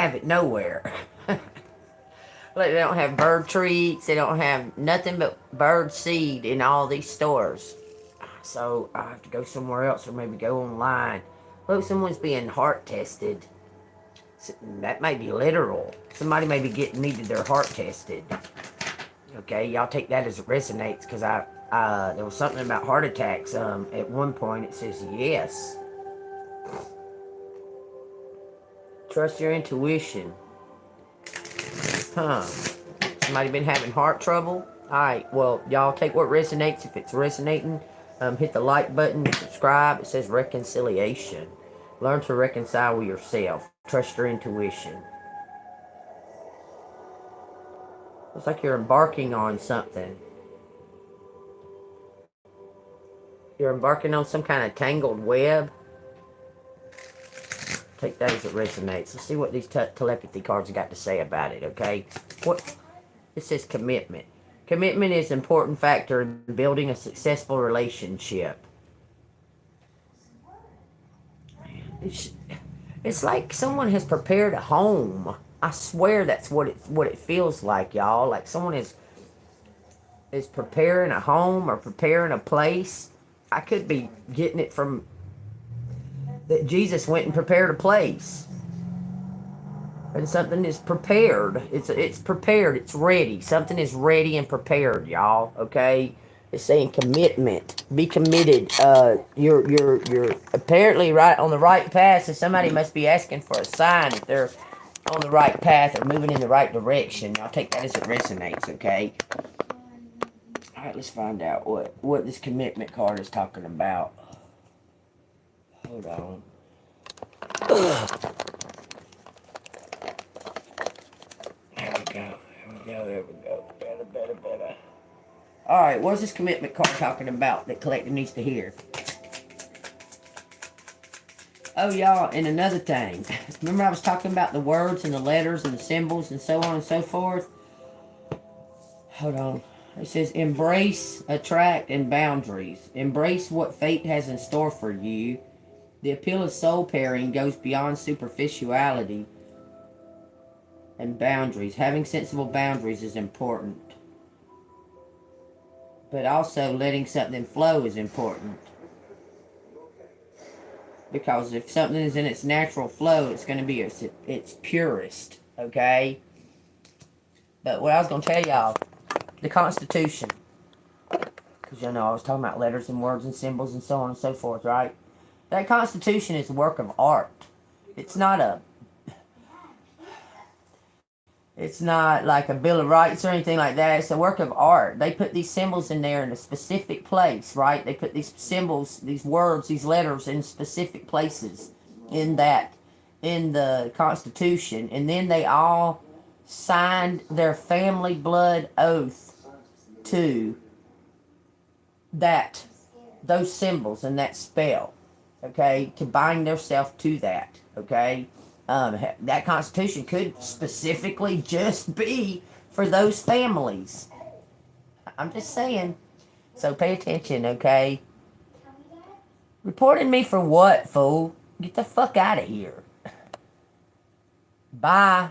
have it nowhere. Like, they don't have bird treats. They don't have nothing but bird seed in all these stores. So I have to go somewhere else or maybe go online. Look, someone's being heart tested. That may be literal. Somebody may be needed their heart tested. Okay, y'all take that as it resonates, because there was something about heart attacks. At one point it says yes. Trust your intuition. Huh. Somebody been having heart trouble? Alright, well, y'all take what resonates. If it's resonating, hit the like button and subscribe. It says reconciliation. Learn to reconcile with yourself. Trust your intuition. Looks like you're embarking on something. You're embarking on some kind of tangled web. Take that as it resonates. Let's see what these telepathy cards have got to say about it, okay? What? It says commitment. Commitment is an important factor in building a successful relationship. It's like someone has prepared a home. I swear that's what it feels like, y'all. Like someone is preparing a home or preparing a place. I could be getting it from that Jesus went and prepared a place. And something is prepared. It's prepared. It's ready. Something is ready and prepared, y'all. Okay? It's saying commitment. Be committed. You're apparently right on the right path, so somebody must be asking for a sign if they're on the right path or moving in the right direction. I'll take that as it resonates, okay? Alright, let's find out what this commitment card is talking about. Hold on. There we go. Better. Alright, what's this commitment card talking about that collective needs to hear? Oh, y'all, and another thing. Remember I was talking about the words and the letters and the symbols and so on and so forth? Hold on. It says, embrace, attract, and boundaries. Embrace what fate has in store for you. The appeal of soul pairing goes beyond superficiality and boundaries. Having sensible boundaries is important. But also letting something flow is important. Because if something is in its natural flow, it's going to be its purest. Okay? But what I was going to tell y'all, the Constitution. Because y'all know I was talking about letters and words and symbols and so on and so forth, right? That Constitution is a work of art. It's not like a Bill of Rights or anything like that. It's a work of art. They put these symbols in there in a specific place, right? They put these symbols, these words, these letters in specific places in the Constitution. And then they all signed their family blood oath to those symbols and that spell. Okay, to bind themselves to that, okay? That Constitution could specifically just be for those families. I'm just saying. So pay attention, okay? Reporting me for what, fool? Get the fuck out of here. Bye.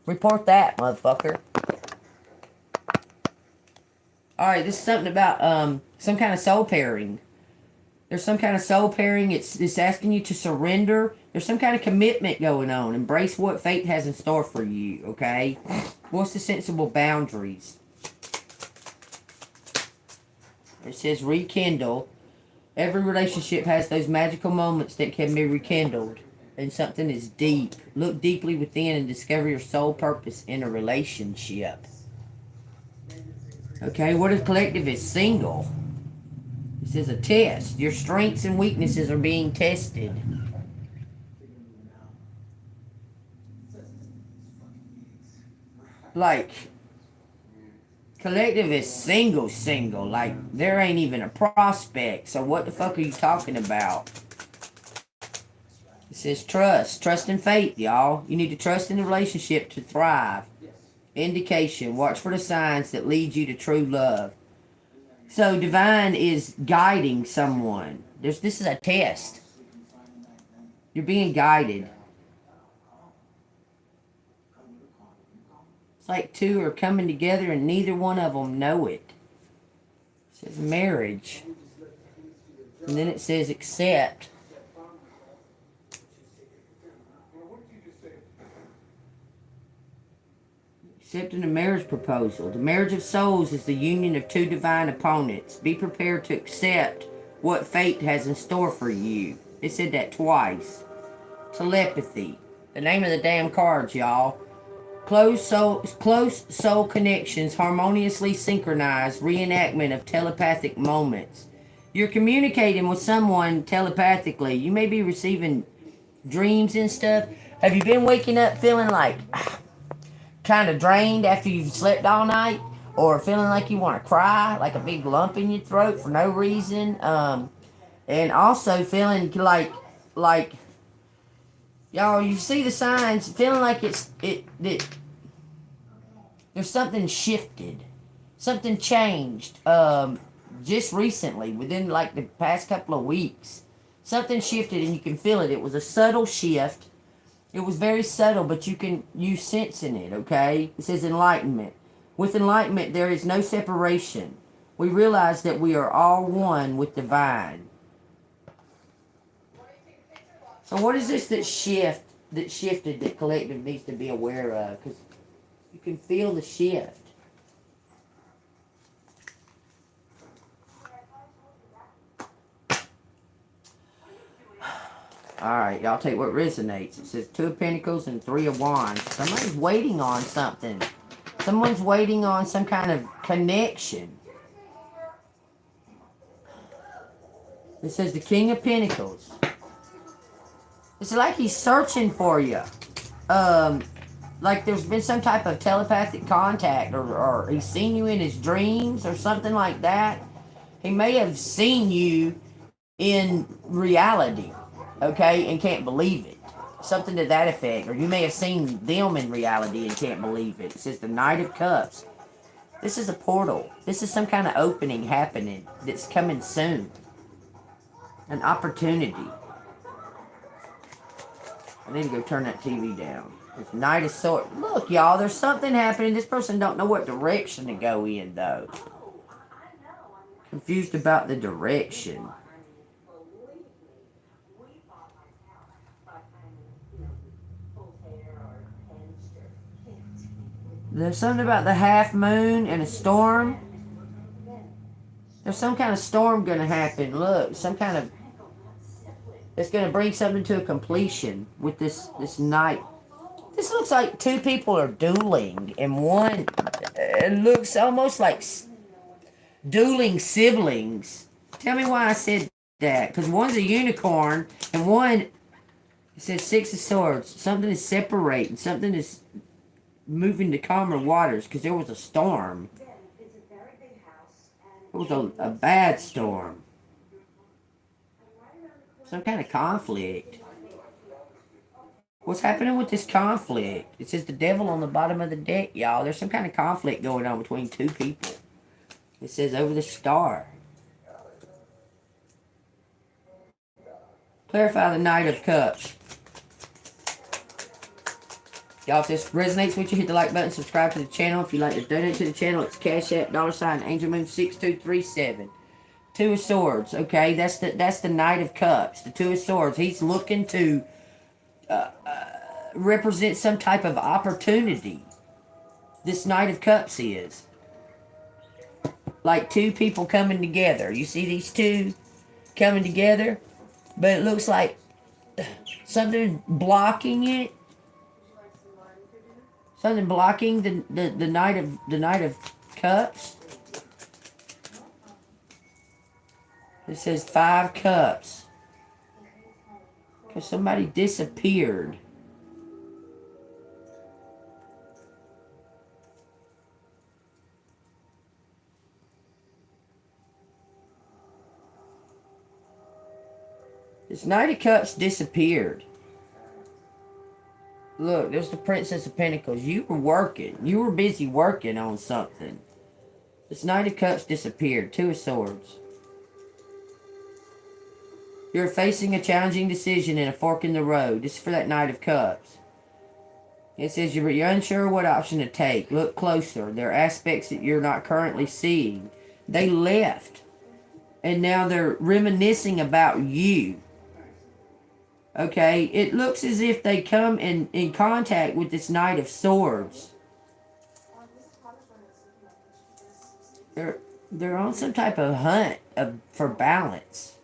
Report that, motherfucker. Alright, this is something about some kind of soul pairing. There's some kind of soul pairing. It's asking you to surrender. There's some kind of commitment going on. Embrace what fate has in store for you, okay? What's the sensible boundaries? It says rekindle. Every relationship has those magical moments that can be rekindled. And something is deep. Look deeply within and discover your soul purpose in a relationship. Okay, what if collective is single? This is a test. Your strengths and weaknesses are being tested. Like, collective is single. Like, there ain't even a prospect. So what the fuck are you talking about? It says trust. Trust and faith, y'all. You need to trust in the relationship to thrive. Indication. Watch for the signs that lead you to true love. So divine is guiding someone. This is a test. You're being guided. like two are coming together and neither one of them know it. It says marriage. And then it says accept. Accepting a marriage proposal. The marriage of souls is the union of two divine opponents. Be prepared to accept what fate has in store for you. It said that twice. Telepathy. The name of the damn cards, y'all. Close soul connections, harmoniously synchronized reenactment of telepathic moments. You're communicating with someone telepathically. You may be receiving dreams and stuff. Have you been waking up feeling like kind of drained after you've slept all night? Or feeling like you want to cry, like a big lump in your throat for no reason? And also feeling like y'all, you see the signs, feeling like there's something shifted, something changed. Just recently, within like the past couple of weeks, something shifted and you can feel it. It was a subtle shift. It was very subtle, but you sensing it. Okay, it says enlightenment. With enlightenment, there is no separation. We realize that we are all one with divine. So what is this that shifted that collective needs to be aware of? Because you can feel the shift. Alright, y'all take what resonates. It says Two of Pentacles and Three of Wands. Somebody's waiting on something. Someone's waiting on some kind of connection. It says the King of Pentacles. It's like he's searching for you. Like there's been some type of telepathic contact, or he's seen you in his dreams or something like that. He may have seen you in reality, okay, and can't believe it. Something to that effect. Or you may have seen them in reality and can't believe it. It says the Knight of Cups. This is a portal. This is some kind of opening happening that's coming soon. An opportunity. I need to go turn that TV down. It's Knight of Swords. Look, y'all, there's something happening. This person don't know what direction to go in, though. Confused about the direction. There's something about the half moon and a storm. There's some kind of storm going to happen. Look, some kind of... It's going to bring something to a completion with this night. This looks like two people are dueling. And one... It looks almost like dueling siblings. Tell me why I said that. Because one's a unicorn. And one... It says Six of Swords. Something is separating. Something is... moving to calmer waters because there was a storm. It was a bad storm. Some kind of conflict. What's happening with this conflict? It says the Devil on the bottom of the deck, y'all. There's some kind of conflict going on between two people. It says over the star. Clarify the Knight of Cups. Y'all, if this resonates with you, hit the like button, subscribe to the channel. If you'd like to donate to the channel, it's Cash App, $, ANGELMOON6237. Two of Swords, okay? That's the Knight of Cups. The Two of Swords. He's looking to represent some type of opportunity. This Knight of Cups is. Like two people coming together. You see these two coming together? But it looks like something blocking it. Something blocking the Knight of Cups. It says 5 cups. Because somebody disappeared. This Knight of Cups disappeared. Look, there's the Princess of Pentacles. You were working. You were busy working on something. This Knight of Cups disappeared. Two of Swords. You're facing a challenging decision and a fork in the road. This is for that Knight of Cups. It says you're unsure what option to take. Look closer. There are aspects that you're not currently seeing. They left. And now they're reminiscing about you. Okay? It looks as if they come in contact with this Knight of Swords. They're on some type of hunt for balance.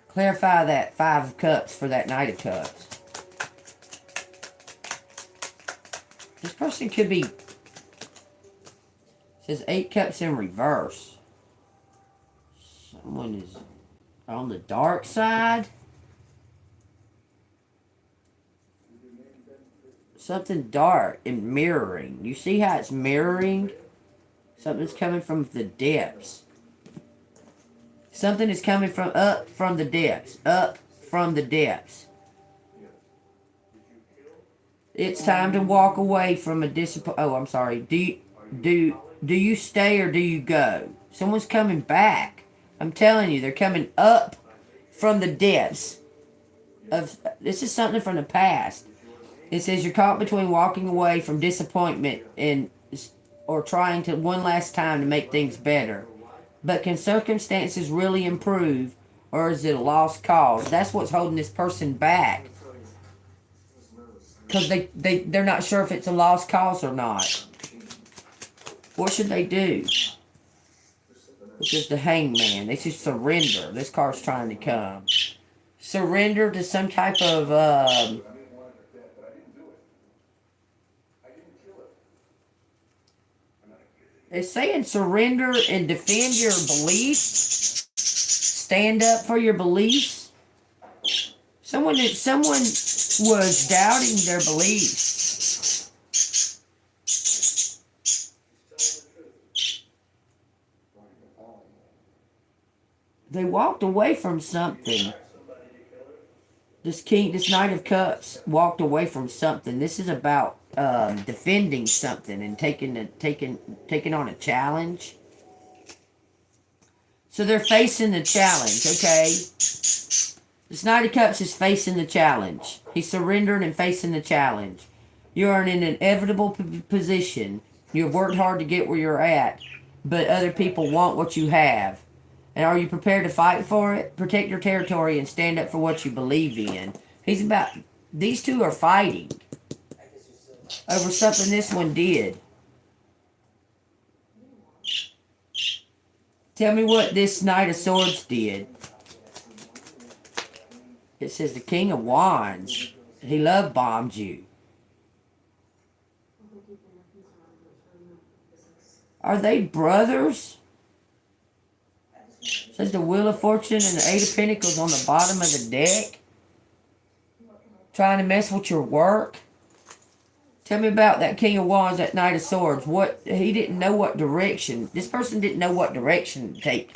Clarify that 5 of Cups for that Knight of Cups. This person could be... Says 8 Cups in reverse. Someone is on the dark side. Something dark and mirroring. You see how it's mirroring? Something's coming from the depths. Something is coming from up from the depths. Up from the depths. It's time to walk away from a disappointment. Oh, I'm sorry. Do you stay or do you go? Someone's coming back. I'm telling you, they're coming up from the depths of... This is something from the past. It says you're caught between walking away from disappointment or trying to one last time to make things better. But can circumstances really improve, or is it a lost cause? That's what's holding this person back. Because they're not sure if it's a lost cause or not. What should they do? This is the Hangman. They should surrender. This card's trying to come. Surrender to some type of... It's saying surrender and defend your beliefs. Stand up for your beliefs. Someone was doubting their beliefs. They walked away from something. This Knight of Cups walked away from something. This is about defending something and taking on a challenge. So they're facing the challenge, okay? This Knight of Cups is facing the challenge. He's surrendering and facing the challenge. You are in an inevitable position. You have worked hard to get where you're at, but other people want what you have. And are you prepared to fight for it? Protect your territory and stand up for what you believe in. These two are fighting over something this one did. Tell me what this Knight of Swords did. It says the King of Wands. He love bombed you. Are they brothers? It says the Wheel of Fortune and the 8 of Pentacles on the bottom of the deck. Trying to mess with your work. Tell me about that King of Wands, that Knight of Swords. He didn't know what direction. This person didn't know what direction to take.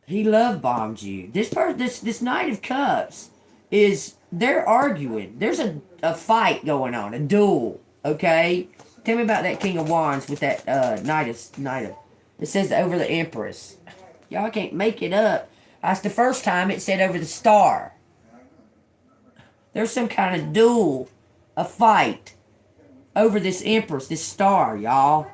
He love bombed you. This Knight of Cups they're arguing. There's a fight going on, a duel. Okay, tell me about that King of Wands with that Knight of. It says over the Empress. Y'all can't make it up. That's the first time it said over the Star. There's some kind of duel, a fight over this Empress, this Star, y'all.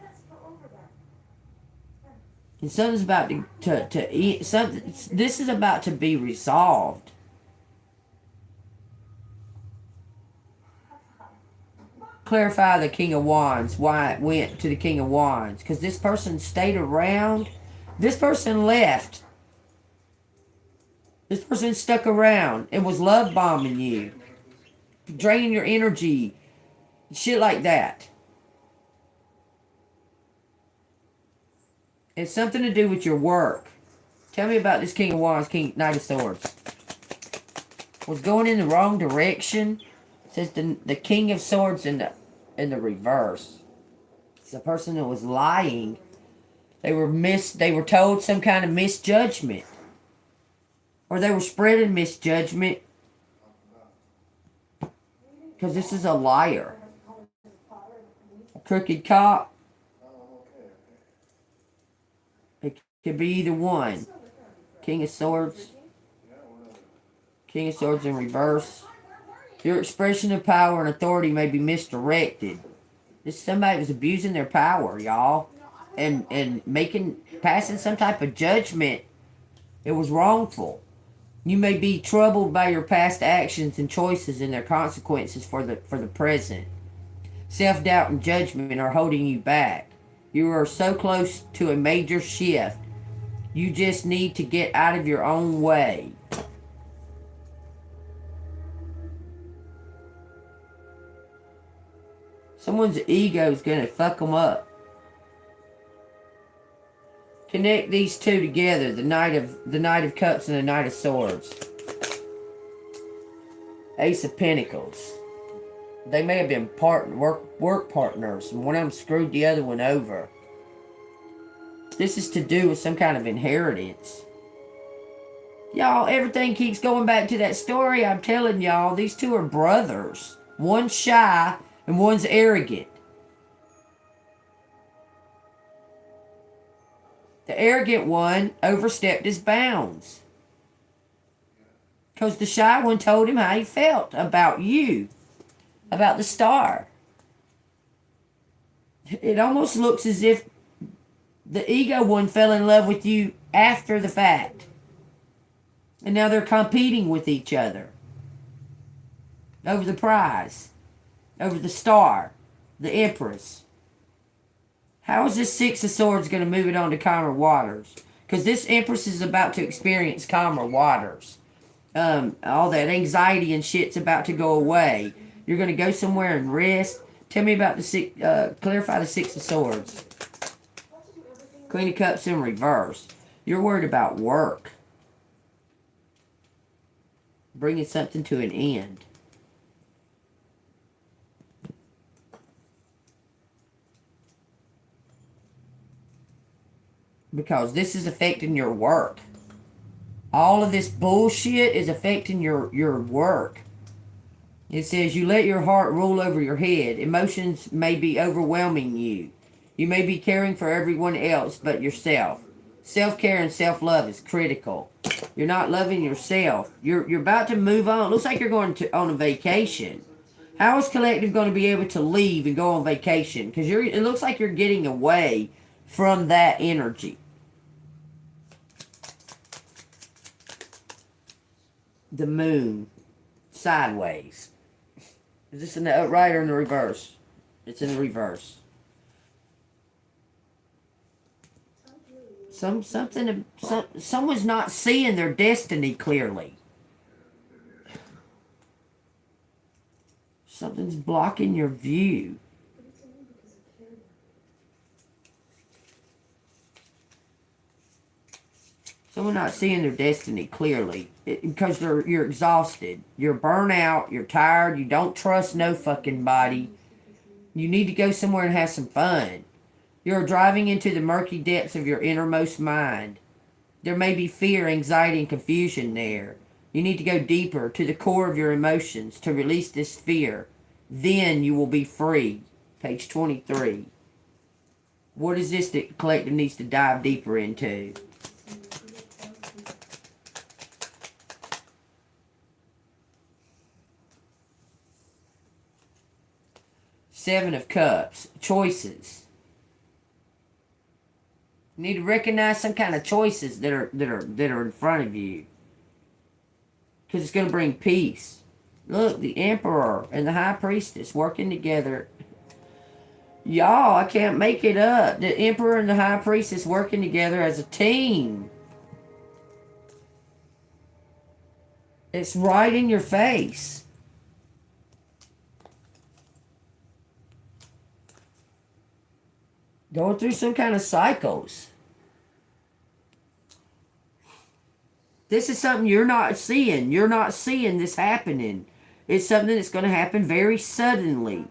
And something's about this is about to be resolved. Clarify the King of Wands, why it went to the King of Wands. Because this person stayed around. This person left. This person stuck around and was love bombing you. Draining your energy. Shit like that. It's something to do with your work. Tell me about this King of Wands, Knight of Swords. Was going in the wrong direction. It says the King of Swords in the reverse. It's the person that was lying. They were told some kind of misjudgment. Or they were spreading misjudgment. Because this is a liar. A crooked cop. It could be either one. King of Swords. King of Swords in reverse. Your expression of power and authority may be misdirected. This is somebody who's abusing their power, y'all. And passing some type of judgment. It was wrongful. You may be troubled by your past actions and choices and their consequences for the present. Self-doubt and judgment are holding you back. You are so close to a major shift. You just need to get out of your own way. Someone's ego is going to fuck them up. Connect these two together, the Knight of Cups and the Knight of Swords. Ace of Pentacles. They may have been work partners, and one of them screwed the other one over. This is to do with some kind of inheritance. Y'all, everything keeps going back to that story. I'm telling y'all, these two are brothers. One's shy and one's arrogant. The arrogant one overstepped his bounds. Because the shy one told him how he felt about you. About the star. It almost looks as if the ego one fell in love with you after the fact. And now they're competing with each other. Over the prize. Over the star. The Empress. How is this Six of Swords going to move it on to calmer waters? Because this Empress is about to experience calmer waters. All that anxiety and shit's about to go away. You're going to go somewhere and rest. Tell me about clarify the Six of Swords. Queen of Cups in reverse. You're worried about work. Bringing something to an end. Because this is affecting your work. All of this bullshit is affecting your work. It says you let your heart rule over your head. Emotions may be overwhelming you. You may be caring for everyone else but yourself. Self-care and self-love is critical. You're not loving yourself. You're about to move on. It looks like you're going on a vacation. How is Collective going to be able to leave and go on vacation? Because it looks like you're getting away from that energy. The moon. Sideways. Is this in the upright or in the reverse? It's in the reverse. Someone's not seeing their destiny clearly. Something's blocking your view. Someone not seeing their destiny clearly. Because you're exhausted. You're burnt out. You're tired. You don't trust no fucking body. You need to go somewhere and have some fun. You're driving into the murky depths of your innermost mind. There may be fear, anxiety, and confusion there. You need to go deeper to the core of your emotions to release this fear. Then you will be free. Page 23. What is this that Collective needs to dive deeper into? Seven of Cups. Choices. You need to recognize some kind of choices that are in front of you. Because it's going to bring peace. Look, the Emperor and the High Priestess working together. Y'all, I can't make it up. The Emperor and the High Priestess working together as a team. It's right in your face. Going through some kind of cycles. This is something you're not seeing. You're not seeing this happening. It's something that's going to happen very suddenly.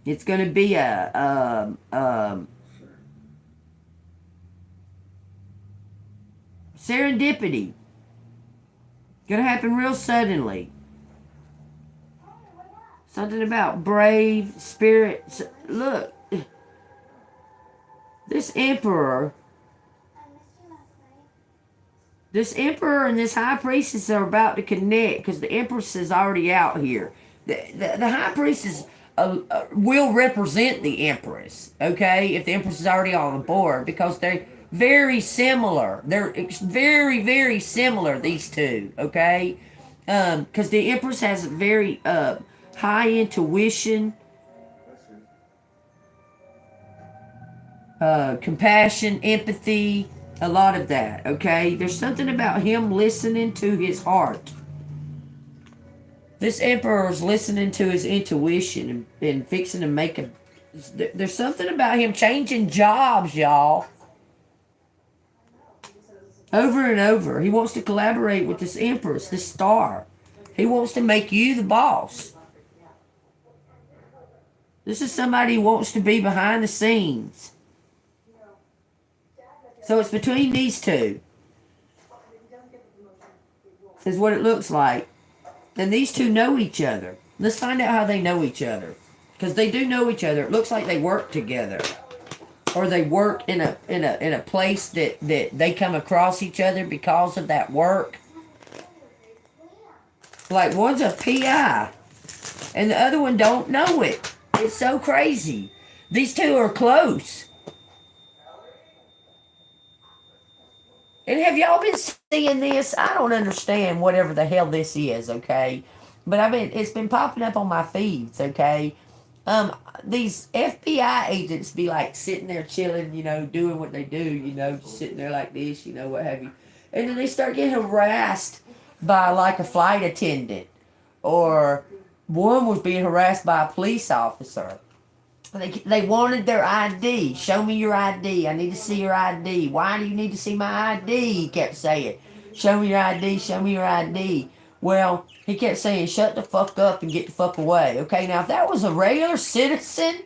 It's going to be a serendipity. Going to happen real suddenly. Something about brave spirits. Look. This Emperor This emperor and this high priestess are about to connect because the empress is already out here. The high priestess will represent the empress, okay? If the empress is already on board, because they're very similar. They're very, very similar, these two, okay? Because the empress has very high intuition, compassion, empathy, a lot of that, okay? There's something about him listening to his heart. This emperor's listening to his intuition and fixing to make a... There's something about him changing jobs, y'all. Over and over. He wants to collaborate with this empress, this star. He wants to make you the boss. This is somebody who wants to be behind the scenes. So it's between these two. Is what it looks like. And these two know each other. Let's find out how they know each other. Because they do know each other. It looks like they work together. Or they work in a place that they come across each other because of that work. Like one's a PI. And the other one don't know it. It's so crazy. These two are close. And have y'all been seeing this? I don't understand whatever the hell this is, okay? But it's been popping up on my feeds, okay? These FBI agents be like sitting there chilling, you know, doing what they do, you know, just sitting there like this, you know, what have you. And then they start getting harassed by like a flight attendant. Or one was being harassed by a police officer. They wanted their ID. Show me your ID. I need to see your ID. Why do you need to see my ID? He kept saying. Show me your ID. Show me your ID. Well, he kept saying, shut the fuck up and get the fuck away. Okay, now if that was a regular citizen,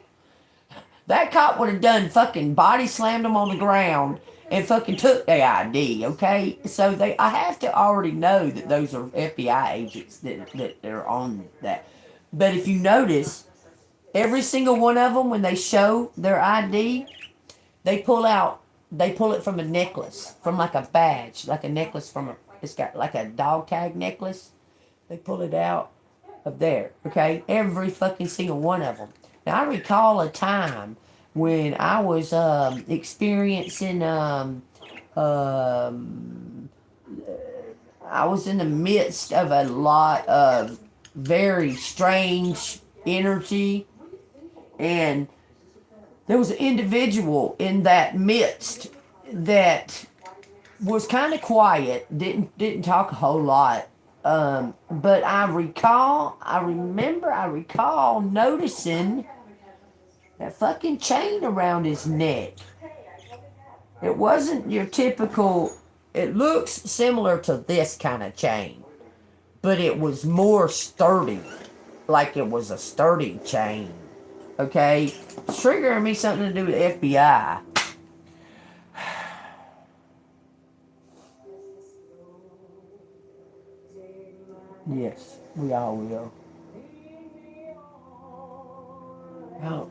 that cop would have done fucking body slammed them on the ground and fucking took their ID, okay? So I have to already know that those are FBI agents that are on that. But if you notice, every single one of them, when they show their ID, they pull it from a necklace, from like a badge, like a necklace it's got like a dog tag necklace. They pull it out of there, okay? Every fucking single one of them. Now, I recall a time when I was experiencing, I was in the midst of a lot of very strange energy. And there was an individual in that midst that was kind of quiet, didn't talk a whole lot. But I recall noticing that fucking chain around his neck. It wasn't your typical, it looks similar to this kind of chain, but it was more sturdy, like it was a sturdy chain. Okay, it's triggering me something to do with FBI. Yes, we all will.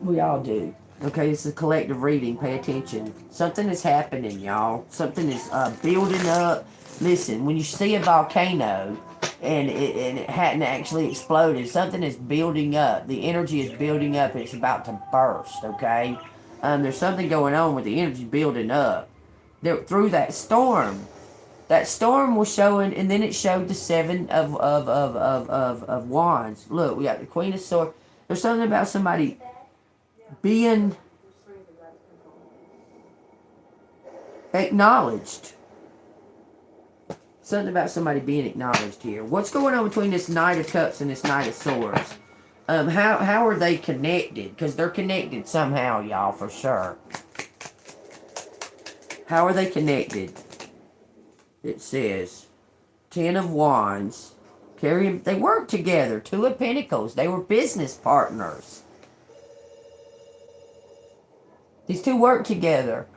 We all do. Okay, it's a collective reading. Pay attention. Something is happening, y'all. Something is building up. Listen, when you see a volcano and it hadn't actually exploded, something is building up. The energy is building up and it's about to burst, okay? There's something going on with the energy building up. Through that storm. That storm was showing, and then it showed the seven of wands. Look, we got the Queen of Swords. There's something about somebody being acknowledged. Something about somebody being acknowledged here. What's going on between this Knight of Cups and this Knight of Swords? How are they connected? Because they're connected somehow, y'all, for sure. How are they connected? It says, 10 of Wands. They work together. 2 of Pentacles. They were business partners. These two work together.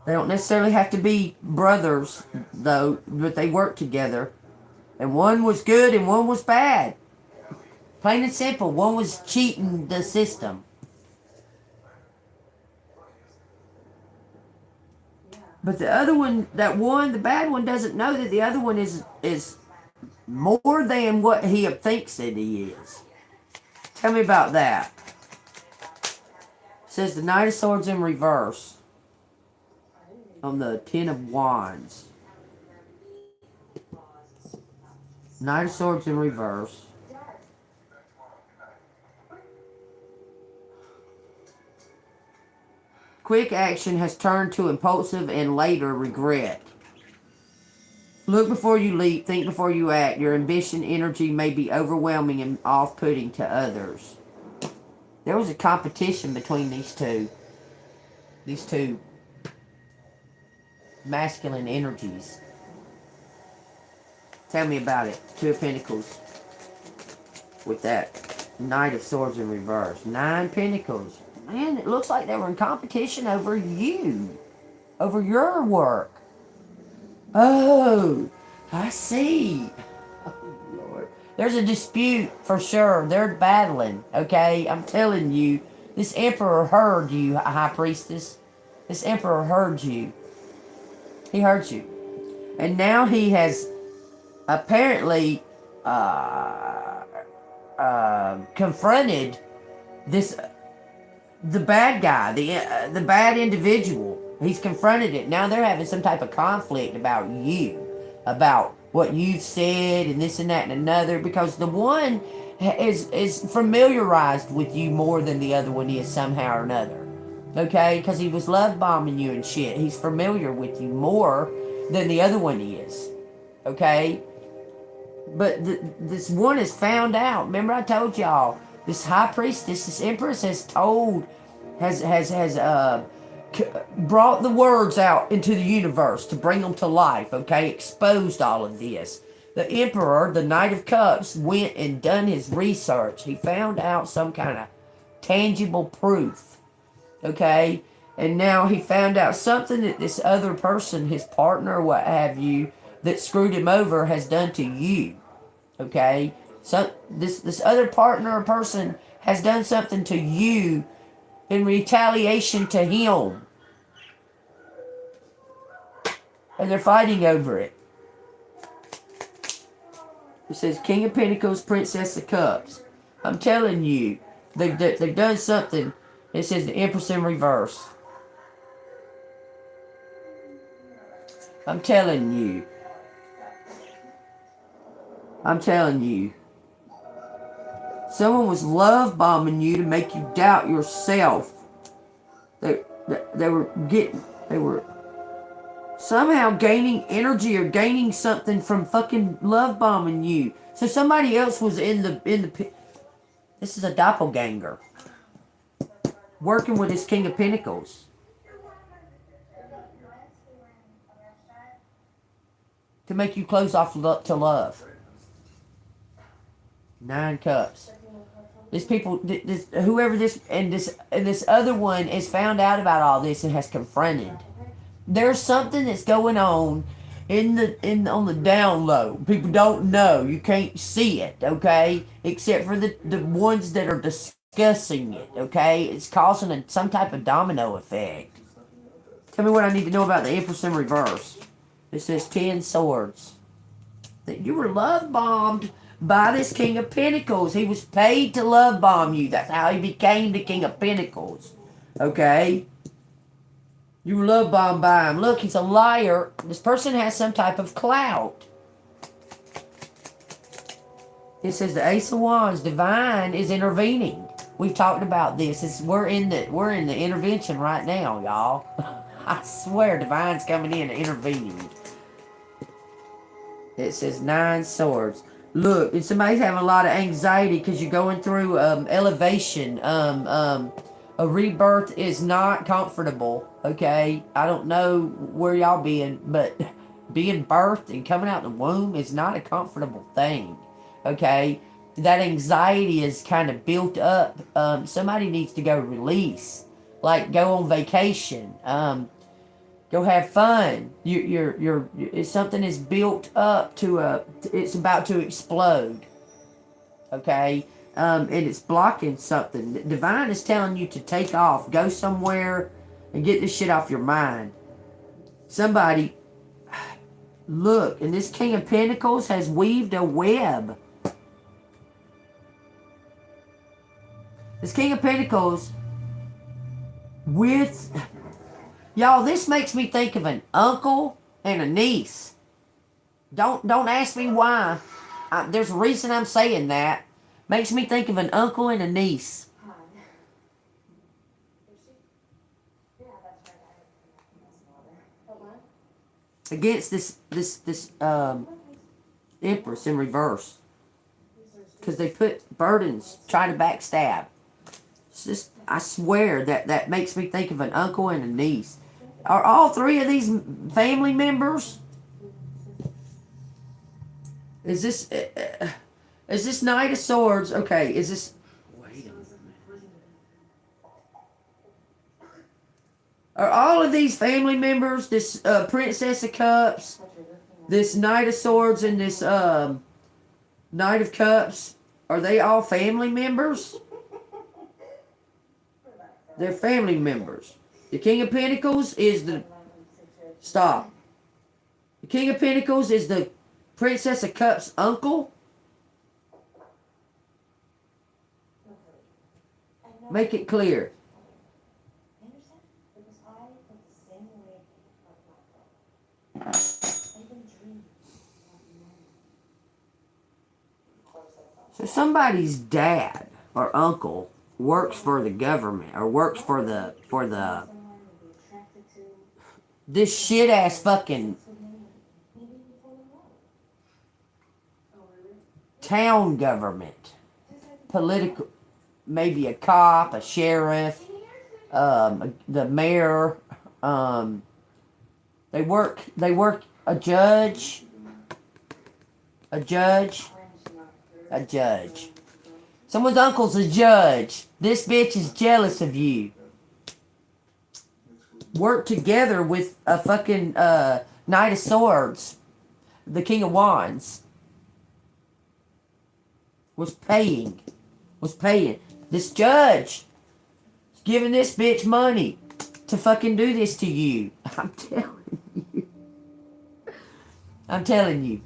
They don't necessarily have to be brothers, though, but they work together. And one was good and one was bad. Plain and simple. One was cheating the system. But the other one, the bad one, doesn't know that the other one is more than what he thinks that he is. Tell me about that. It says the Knight of Swords in reverse on the Ten of Wands. Knight of Swords in reverse. Quick action has turned to impulsive and later regret. Look before you leap, think before you act. Your ambition energy may be overwhelming and off-putting to others. There was a competition between these two masculine energies. Tell me about it. Two of Pentacles with that Knight of Swords in reverse. 9 Pentacles. Man, it looks like they were in competition over you. Over your work. Oh, I see. Oh, Lord. There's a dispute for sure. They're battling, okay? I'm telling you. This Emperor heard you, High Priestess. This Emperor heard you. He heard you. And now he has apparently confronted the bad guy, the bad individual. He's confronted it. Now they're having some type of conflict about you, about what you've said and this and that and another, because the one is familiarized with you more than the other one is somehow or another. Okay? Because he was love bombing you and shit. He's familiar with you more than the other one is. Okay? But this one has found out. Remember I told y'all, this High Priestess, this Empress has brought the words out into the universe to bring them to life, okay? Exposed all of this. The Emperor, the Knight of Cups, went and done his research. He found out some kind of tangible proof, okay? And now he found out something that this other person, his partner, what have you, that screwed him over has done to you, okay? So this other partner or person has done something to you in retaliation to him. And they're fighting over it. It says King of Pentacles, Princess of Cups. I'm telling you, they've done something. It says the Empress in reverse. I'm telling you. I'm telling you. Someone was love bombing you to make you doubt yourself. They were somehow gaining energy or gaining something from fucking love bombing you. So somebody else was in the this is a doppelganger working with this King of Pentacles. To make you close off to love. 9 Cups. This people, whoever this and this other one has found out about all this and has confronted. There's something that's going on on the down low. People don't know. You can't see it, okay? Except for the ones that are discussing it, okay? It's causing some type of domino effect. Tell me what I need to know about the Empress in reverse. It says 10 Swords. That you were love bombed by this King of Pentacles. He was paid to love bomb you. That's how he became the King of Pentacles. Okay? You were love bombed by him. Look, he's a liar. This person has some type of clout. It says the Ace of Wands, Divine, is intervening. We've talked about this. We're in the intervention right now, y'all. I swear, Divine's coming in and intervening. It says 9 Swords. Look, if somebody's having a lot of anxiety because you're going through elevation, a rebirth is not comfortable, okay? I don't know where y'all been, but being birthed and coming out the womb is not a comfortable thing, okay? That anxiety is kind of built up. Somebody needs to go release, like go on vacation, go have fun. Something is built up to it's about to explode. Okay? And it's blocking something. Divine is telling you to take off. Go somewhere and get this shit off your mind. Somebody, look, and this King of Pentacles has weaved a web. This King of Pentacles with, y'all, this makes me think of an uncle and a niece. Don't ask me why. There's a reason I'm saying that. Makes me think of an uncle and a niece. Against this Empress in reverse. Because they put burdens, try to backstab. It's just, I swear that makes me think of an uncle and a niece. Are all three of these family members? Is this Knight of Swords? Okay, is this... Wait a minute. Are all of these family members, this Princess of Cups, this Knight of Swords, and this Knight of Cups, are they all family members? They're family members. The King of Pentacles is the... Stop. The King of Pentacles is the Princess of Cups' uncle. Make it clear. So somebody's dad or uncle works for the government or works for the this shit ass fucking town government, political, maybe a cop, a sheriff, the mayor. They work a judge. Someone's uncle's a judge. This bitch is jealous of you. Work together with a fucking Knight of Swords, the King of Wands. Was paying. This judge is giving this bitch money to fucking do this to you. I'm telling you.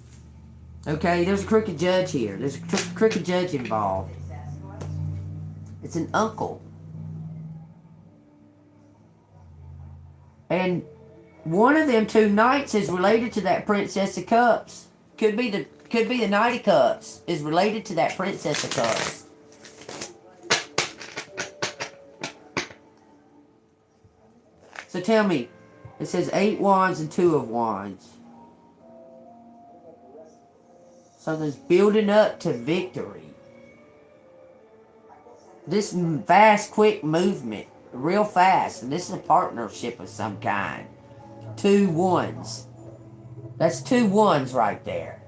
Okay, there's a crooked judge here. There's a crooked judge involved. It's an uncle. And one of them two knights is related to that Princess of Cups. Could be the Knight of Cups is related to that Princess of Cups. So tell me, it says 8 wands and 2 of wands. So there's building up to victory. This fast, quick movement, real fast. And this is a partnership of some kind. 2 ones. That's 2 ones right there.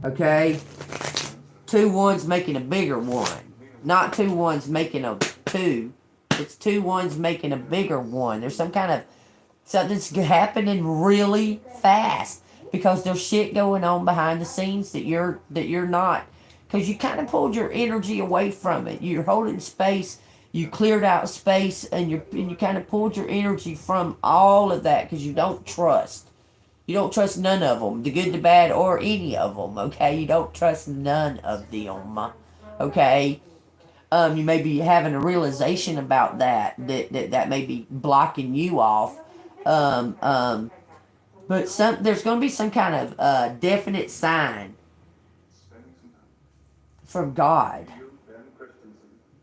Okay? 2 ones making a bigger one. Not 2 ones making a 2. It's 2 ones making a bigger one. There's some kind of... Something's happening really fast. Because there's shit going on behind the scenes that you're not... Because you kind of pulled your energy away from it. You're holding space. You cleared out space. And you kind of pulled your energy from all of that. Because you don't trust. You don't trust none of them. The good, the bad, or any of them. Okay? You don't trust none of them. Okay? You may be having a realization about that may be blocking you off. But there's going to be some kind of definite sign from God.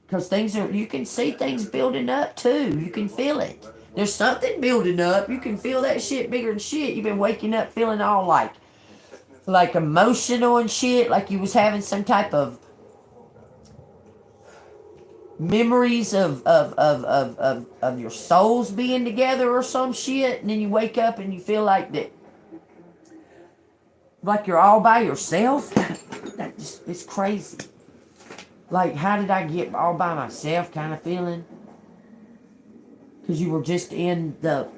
Because you can see things building up too. You can feel it. There's something building up. You can feel that shit bigger than shit. You've been waking up feeling all like emotional and shit. Like you was having some type of memories of your souls being together or some shit, and then you wake up and you feel like that, like you're all by yourself. It's crazy. Like, how did I get all by myself kind of feeling? Because you were just in the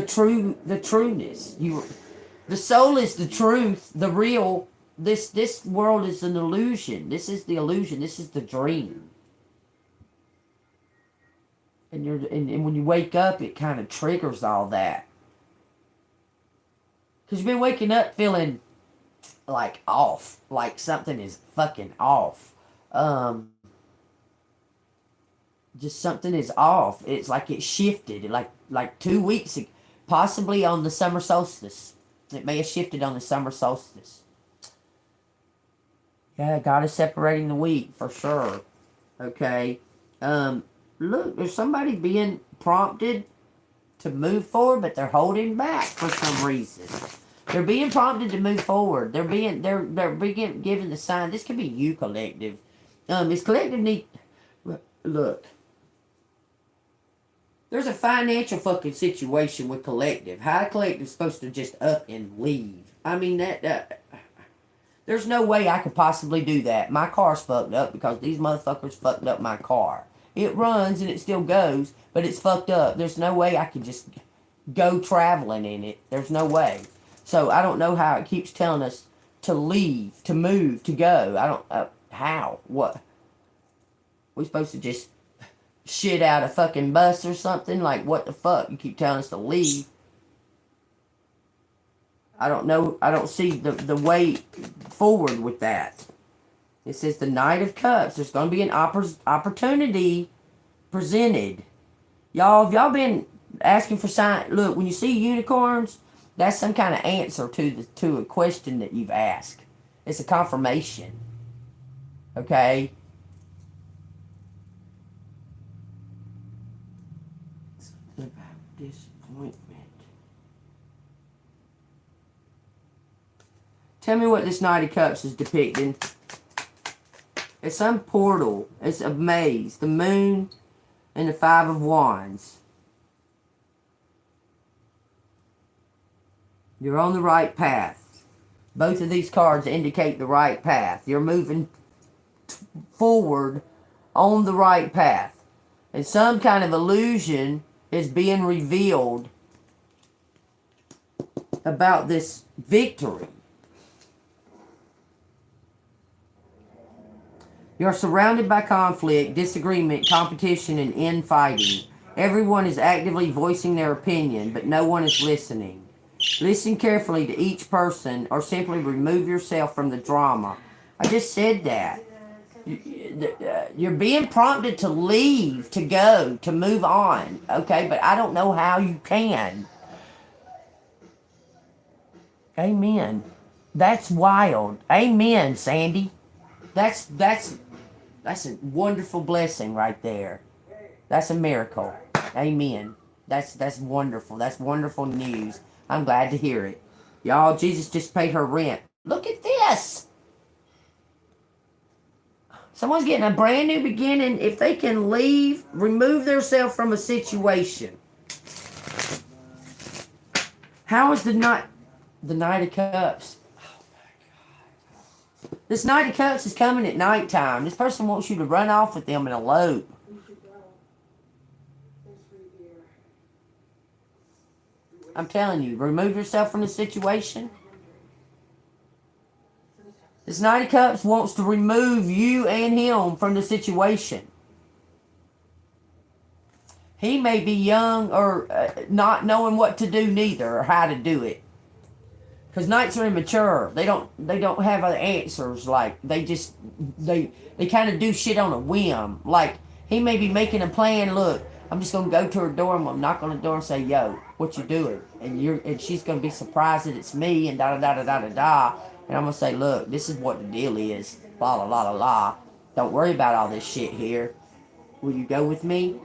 trueness. The soul is the truth, the real. This world is an illusion. This is the illusion. This is the dream. And when you wake up, it kind of triggers all that. Because you've been waking up feeling like off. Like something is fucking off. Um, just something is off. It's like it shifted. Like 2 weeks, possibly on the summer solstice. It may have shifted on the summer solstice. Yeah, God is separating the wheat for sure. Okay. Look, there's somebody being prompted to move forward, but they're holding back for some reason. They're being prompted to move forward. They're being given the sign. This could be you, collective. This collective need. Look. There's a financial fucking situation with collective. How collective's supposed to just up and leave? I mean that. There's no way I could possibly do that. My car's fucked up because these motherfuckers fucked up my car. It runs and it still goes, but it's fucked up. There's no way I could just go traveling in it. There's no way. So I don't know how it keeps telling us to leave, to move, to go. I don't, how? What? We supposed to just shit out a fucking bus or something? Like, what the fuck? You keep telling us to leave. I don't know. I don't see the way forward with that. It says the Knight of Cups. There's going to be an opportunity presented. Y'all, have y'all been asking for sign? Look, when you see unicorns, that's some kind of answer to a question that you've asked. It's a confirmation. Okay? Something about disappointment. Tell me what this Knight of Cups is depicting. It's some portal. It's a maze. The moon and the Five of Wands. You're on the right path. Both of these cards indicate the right path. You're moving forward on the right path. And some kind of illusion is being revealed about this victory. You're surrounded by conflict, disagreement, competition, and infighting. Everyone is actively voicing their opinion, but no one is listening. Listen carefully to each person, or simply remove yourself from the drama. I just said that. You're being prompted to leave, to go, to move on, okay? But I don't know how you can. Amen. That's wild. Amen, Sandy. That's a wonderful blessing right there. That's a miracle. Amen. That's wonderful. That's wonderful news. I'm glad to hear it. Y'all, Jesus just paid her rent. Look at this. Someone's getting a brand new beginning if they can leave, remove themselves from a situation. How is the Knight of Cups? This Knight of Cups is coming at nighttime. This person wants you to run off with them and elope. I'm telling you, remove yourself from the situation. This Knight of Cups wants to remove you and him from the situation. He may be young or not knowing what to do neither, or how to do it. Because Knights are immature. They don't have other answers. Like, they kind of do shit on a whim. Like, he may be making a plan. Look, I'm just gonna go to her door. I'm gonna knock on the door and say, "Yo, what you doing?" And she's gonna be surprised that it's me. And da da da da da da. And I'm gonna say, "Look, this is what the deal is. Blah la la la la. Don't worry about all this shit here. Will you go with me?"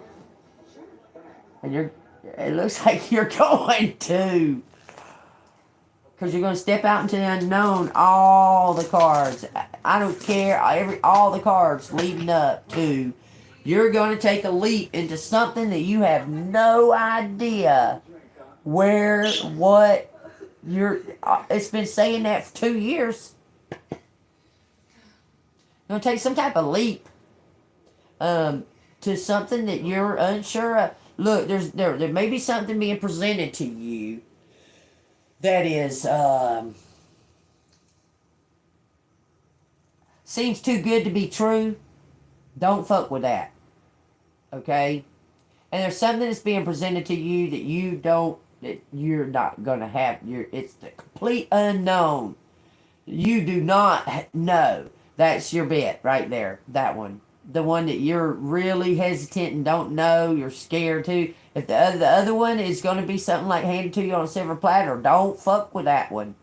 And it looks like you're going to. Because you're going to step out into the unknown. All the cards. I don't care. All the cards leading up to. You're going to take a leap into something that you have no idea where, what. It's been saying that for 2 years. You're going to take some type of leap. To something that you're unsure of. Look, there may be something being presented to you that is seems too good to be true. Don't fuck with that. Okay? And there's something that's being presented to you that you don't that you're not gonna have. It's the complete unknown. You do not know. That's your bet right there. That one. The one that you're really hesitant and don't know, you're scared to. If the other one is going to be something like handed to you on a silver platter, don't fuck with that one.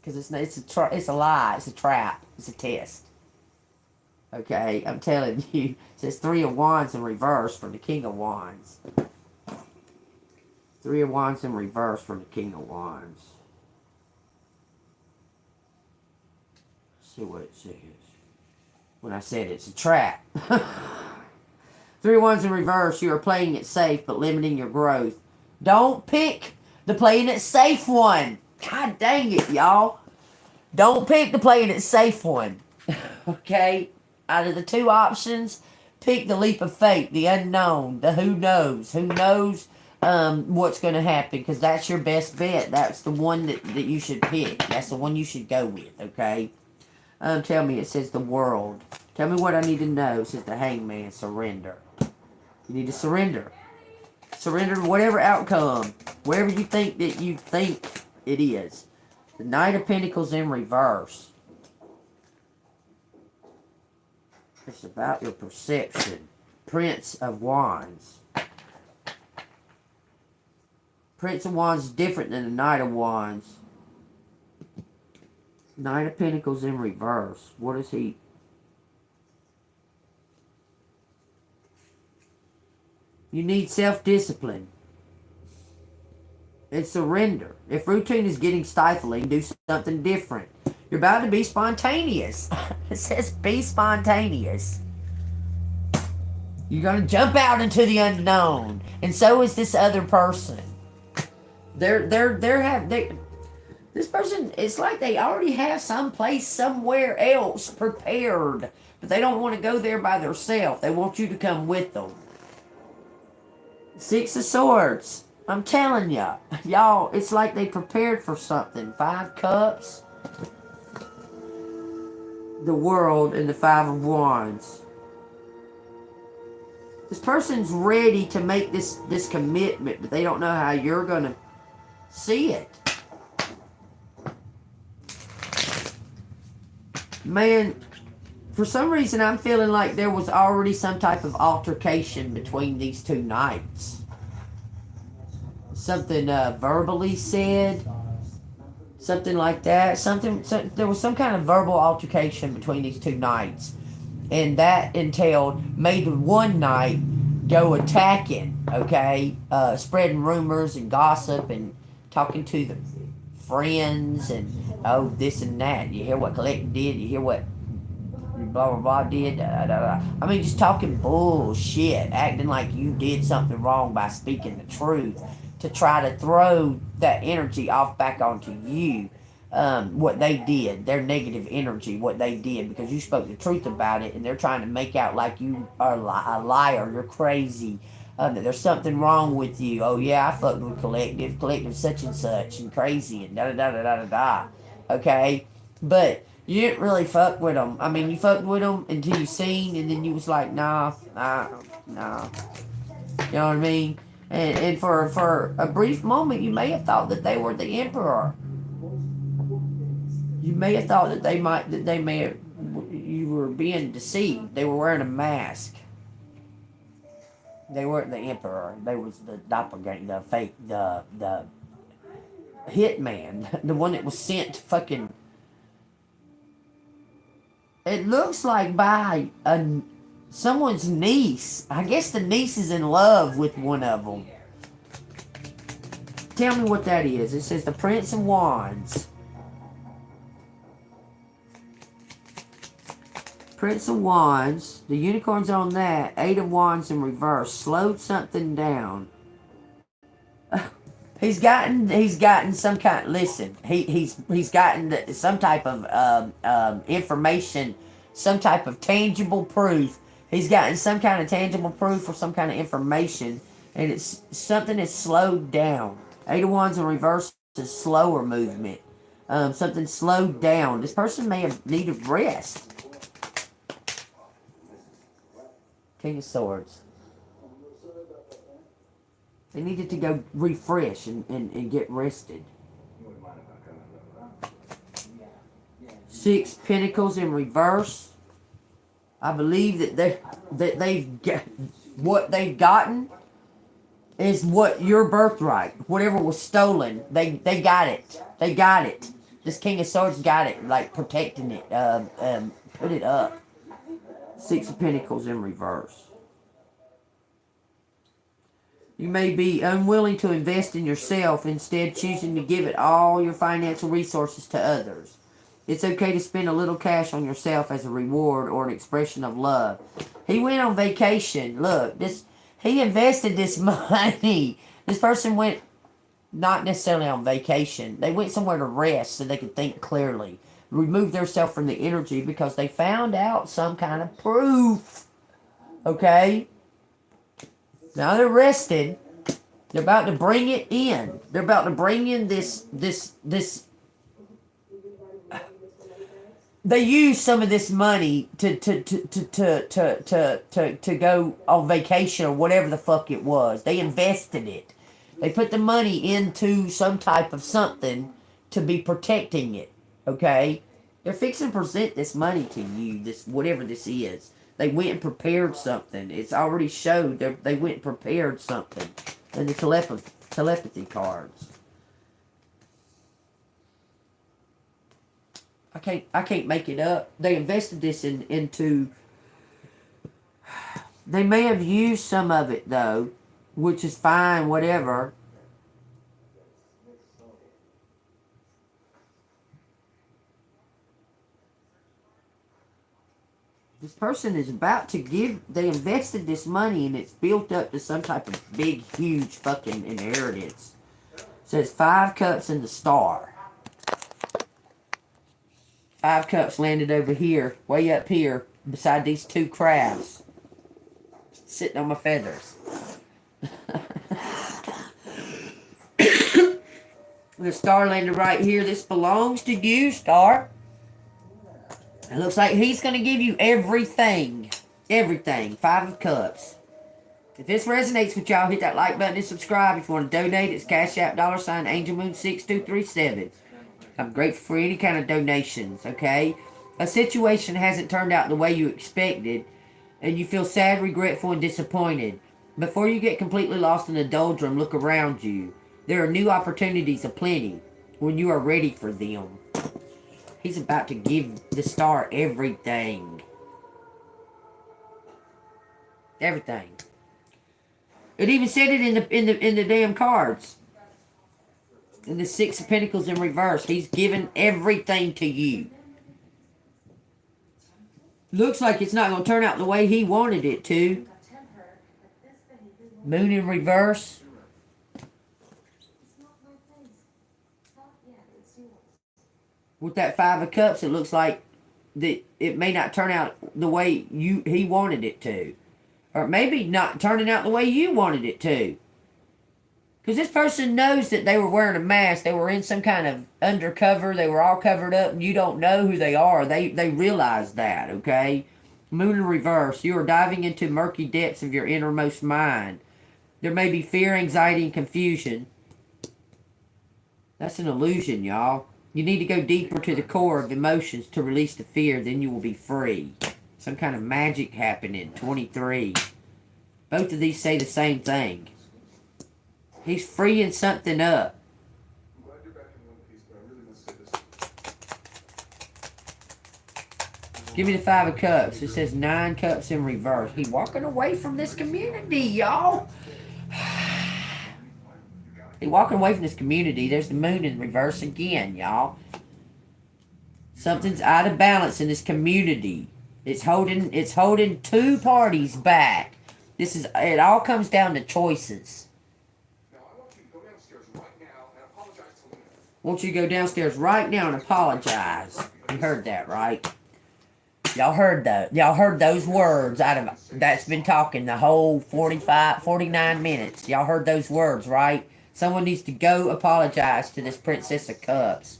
Because it's a lie. It's a trap. It's a test. Okay, I'm telling you. It says 3 of Wands in reverse from the King of Wands. 3 of Wands in reverse from the King of Wands. Let's see what it says. When I said it's a trap. 3 of Wands in reverse. You are playing it safe but limiting your growth. Don't pick the playing it safe one. God dang it, y'all. Don't pick the playing it safe one. Okay? Out of the 2 options, pick the leap of faith, the unknown, the who knows. Who knows what's going to happen, because that's your best bet. That's the one that you should pick. That's the one you should go with, okay? Tell me, it says the world. Tell me what I need to know. It says the Hangman, surrender. You need to surrender. Surrender to whatever outcome, wherever you think that you think it is. The Knight of Pentacles in reverse. It's about your perception. Prince of Wands. Prince of Wands is different than the Knight of Wands. Knight of Pentacles in reverse. What is he? You need self-discipline. And surrender. If routine is getting stifling, do something different. You're about to be spontaneous. It says be spontaneous. You're going to jump out into the unknown. And so is this other person. This person, it's like they already have someplace somewhere else prepared. But they don't want to go there by themselves. They want you to come with them. 6 of Swords. I'm telling ya. Y'all, it's like they prepared for something. 5 Cups. The World and the 5 of Wands. This person's ready to make this commitment, but they don't know how you're going to see it. Man, for some reason I'm feeling like there was already some type of altercation between these 2 knights. Something verbally said. Something like that. There was some kind of verbal altercation between these 2 knights. And that made one knight go attacking, okay? Spreading rumors and gossip and talking to the friends and, oh, this and that. You hear what Collective did? You hear what blah, blah, blah did? I mean, just talking bullshit. Acting like you did something wrong by speaking the truth. To try to throw that energy off back onto you. What they did, their negative energy, what they did, because you spoke the truth about it, and they're trying to make out like you are a liar, you're crazy, that there's something wrong with you. Oh yeah, I fucked with collective such and such, and crazy, and da-da-da-da-da-da-da. Okay? But you didn't really fuck with them. I mean, you fucked with them until you seen, and then you was like, nah. You know what I mean? And for a brief moment, you may have thought that they were the emperor. You may have thought that you were being deceived. They were wearing a mask. They weren't the emperor. They was the doppelganger, the fake, the hitman, the one that was sent to fucking. It looks like by someone's niece. I guess the niece is in love with one of them. Tell me what that is. It says the Prince of Wands. Prince of Wands. The unicorn's on that. 8 of Wands in reverse. Slowed something down. He's gotten some kind. Listen, he's gotten some type of information, some type of tangible proof. He's gotten some kind of tangible proof or some kind of information, and it's something that's slowed down. 8 of Wands in reverse is slower movement. Something slowed down. This person may have needed rest. King of Swords. They needed to go refresh and get rested. 6 Pentacles in reverse. I believe that they've got, what they've gotten is what your birthright, whatever was stolen, they got it. They got it. This King of Swords got it, like protecting it. Put it up. 6 of Pentacles in reverse. You may be unwilling to invest in yourself, instead choosing to give it all your financial resources to others. It's okay to spend a little cash on yourself as a reward or an expression of love. He went on vacation. Look, he invested this money. This person went not necessarily on vacation. They went somewhere to rest so they could think clearly. Remove themselves from the energy because they found out some kind of proof. Okay? Now they're rested. They're about to bring it in. They're about to bring in this. They used some of this money to go on vacation or whatever the fuck it was. They invested it. They put the money into some type of something to be protecting it. Okay? They're fixing to present this money to you, this whatever this is. They went and prepared something. It's already showed they went and prepared something. And the telepathy cards. I can't make it up. They invested this into. They may have used some of it though, which is fine, whatever. This person is about to give. They invested this money and it's built up to some type of big, huge fucking inheritance. It says 5 cups and the star. 5 cups landed over here, way up here, beside these 2 crabs. Sitting on my feathers. The star landed right here. This belongs to you, star. It looks like he's going to give you everything. Everything. 5 of cups. If this resonates with y'all, hit that like button and subscribe. If you want to donate, it's Cash App, $ ANGELMOON6237. I'm grateful for any kind of donations, okay? A situation hasn't turned out the way you expected, and you feel sad, regretful, and disappointed. Before you get completely lost in the doldrum, look around you. There are new opportunities aplenty when you are ready for them. He's about to give the star everything. Everything. It even said it in the damn cards. And the 6 of Pentacles in reverse. He's given everything to you. Looks like it's not going to turn out the way he wanted it to. Moon in reverse. With that 5 of Cups, it looks like that it may not turn out the way he wanted it to. Or maybe not turning out the way you wanted it to. Because this person knows that they were wearing a mask. They were in some kind of undercover. They were all covered up. And you don't know who they are. They realize that, okay? Moon in reverse. You are diving into murky depths of your innermost mind. There may be fear, anxiety, and confusion. That's an illusion, y'all. You need to go deeper to the core of emotions to release the fear. Then you will be free. Some kind of magic happening. 23. Both of these say the same thing. He's freeing something up. Give me the 5 of Cups. It says 9 cups in reverse. He's walking away from this community, y'all. He's walking away from this community. There's the moon in reverse again, y'all. Something's out of balance in this community. It's holding 2 parties back. It all comes down to choices. I want you to go downstairs right now and apologize. You heard that, right? Y'all heard that. Y'all heard those words out of that's been talking the whole 49 minutes. Y'all heard those words, right? Someone needs to go apologize to this Princess of Cups.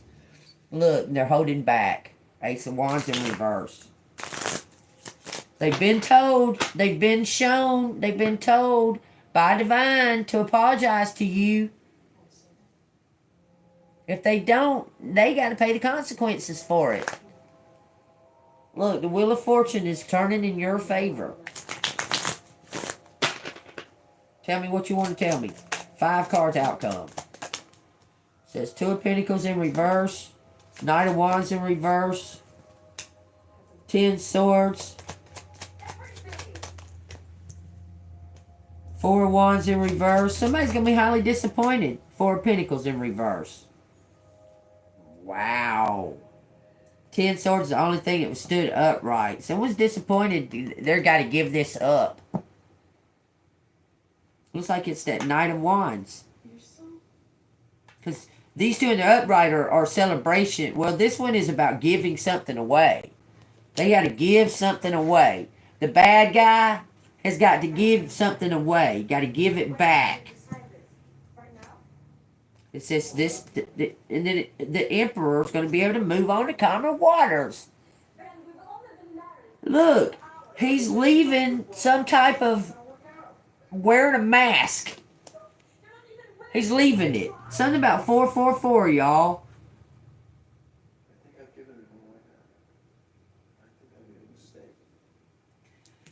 Look, they're holding back. Ace of Wands in reverse. They've been told, they've been shown, they've been told by divine to apologize to you. If they don't, they got to pay the consequences for it. Look, the Wheel of Fortune is turning in your favor. Tell me what you want to tell me. 5 cards outcome. It says 2 of Pentacles in reverse. Knight of Wands in reverse. 10 Swords. 4 of Wands in reverse. Somebody's going to be highly disappointed. 4 of Pentacles in reverse. Wow. 10 Swords is the only thing that was stood upright. Someone's disappointed. They're got to give this up. Looks like it's that Knight of Wands. Because these 2 in the upright are celebration. Well, this one is about giving something away. They got to give something away. The bad guy has got to give something away. Got to give it back. It says this, and then the Emperor is going to be able to move on to calmer waters. Look, he's leaving some type of wearing a mask. He's leaving it. Something about 444, y'all.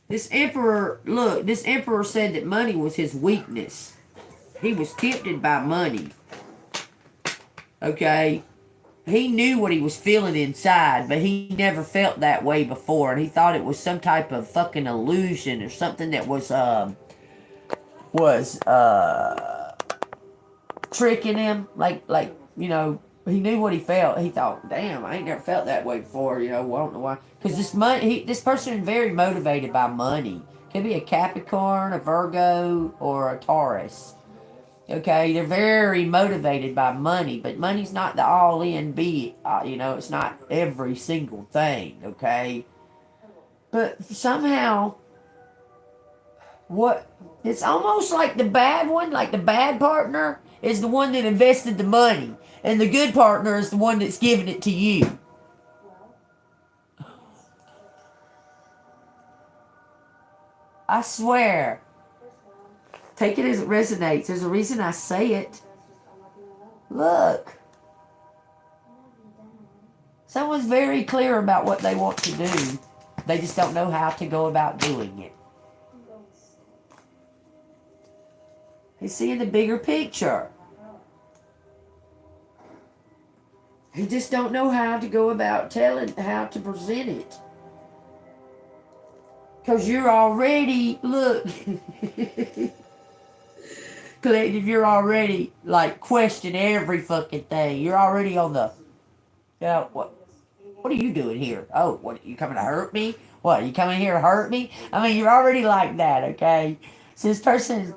This Emperor, look, this Emperor said that money was his weakness. He was tempted by money. Okay? He knew what he was feeling inside, but he never felt that way before. And he thought it was some type of fucking illusion or something that was tricking him. Like, you know, he knew what he felt. He thought, damn, I ain't never felt that way before. You know, well, I don't know why. Because this person is very motivated by money. Could be a Capricorn, a Virgo, or a Taurus. Okay, they're very motivated by money, but money's not the all-in be. You know, it's not every single thing. Okay, but somehow, it's almost like the bad one, like the bad partner, is the one that invested the money, and the good partner is the one that's giving it to you. I swear. Take it as it resonates. There's a reason I say it. Look. Someone's very clear about what they want to do. They just don't know how to go about doing it. He's seeing the bigger picture. He just don't know how to go about telling, how to present it. Because you're already, look... Collective, you're already, like, question every fucking thing. You're already on the, you know, what are you doing here? Oh, what, you coming to hurt me? What, you coming here to hurt me? I mean, you're already like that, okay? So this person is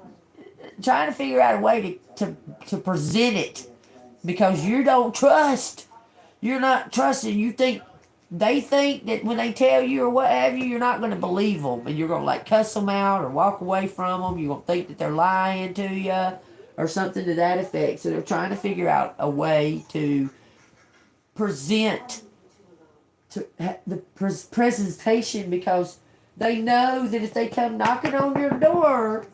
trying to figure out a way to present it because you don't trust. You're not trusting. They think that when they tell you or what have you, you're not going to believe them. And you're going to like cuss them out or walk away from them. You're going to think that they're lying to you or something to that effect. So they're trying to figure out a way to present the presentation because they know that if they come knocking on your door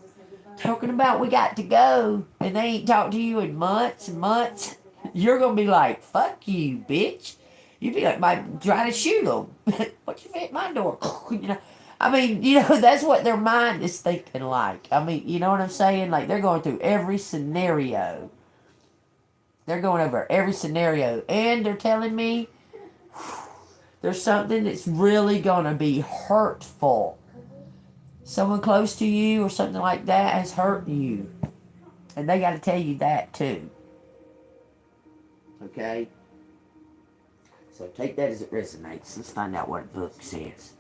talking about we got to go and they ain't talked to you in months and months, you're going to be like, fuck you, bitch. You'd be like, trying to shoot them. What you fit my door? You know, I mean, you know, that's what their mind is thinking like. I mean, you know what I'm saying? Like, they're going through every scenario. They're going over every scenario. And they're telling me there's something that's really going to be hurtful. Someone close to you or something like that has hurt you. And they got to tell you that too. Okay? So take that as it resonates. Let's find out what the book says.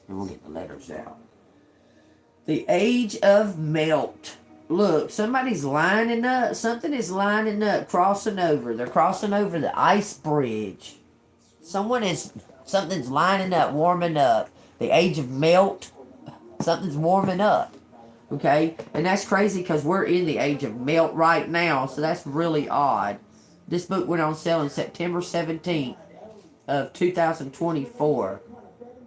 And we'll get the letters out. The Age of Melt. Look, somebody's lining up. Something is lining up, crossing over. They're crossing over the ice bridge. Something's lining up, warming up. The Age of Melt. Something's warming up. Okay? And that's crazy because we're in the Age of Melt right now. So that's really odd. This book went on sale on September 17th. Of 2024.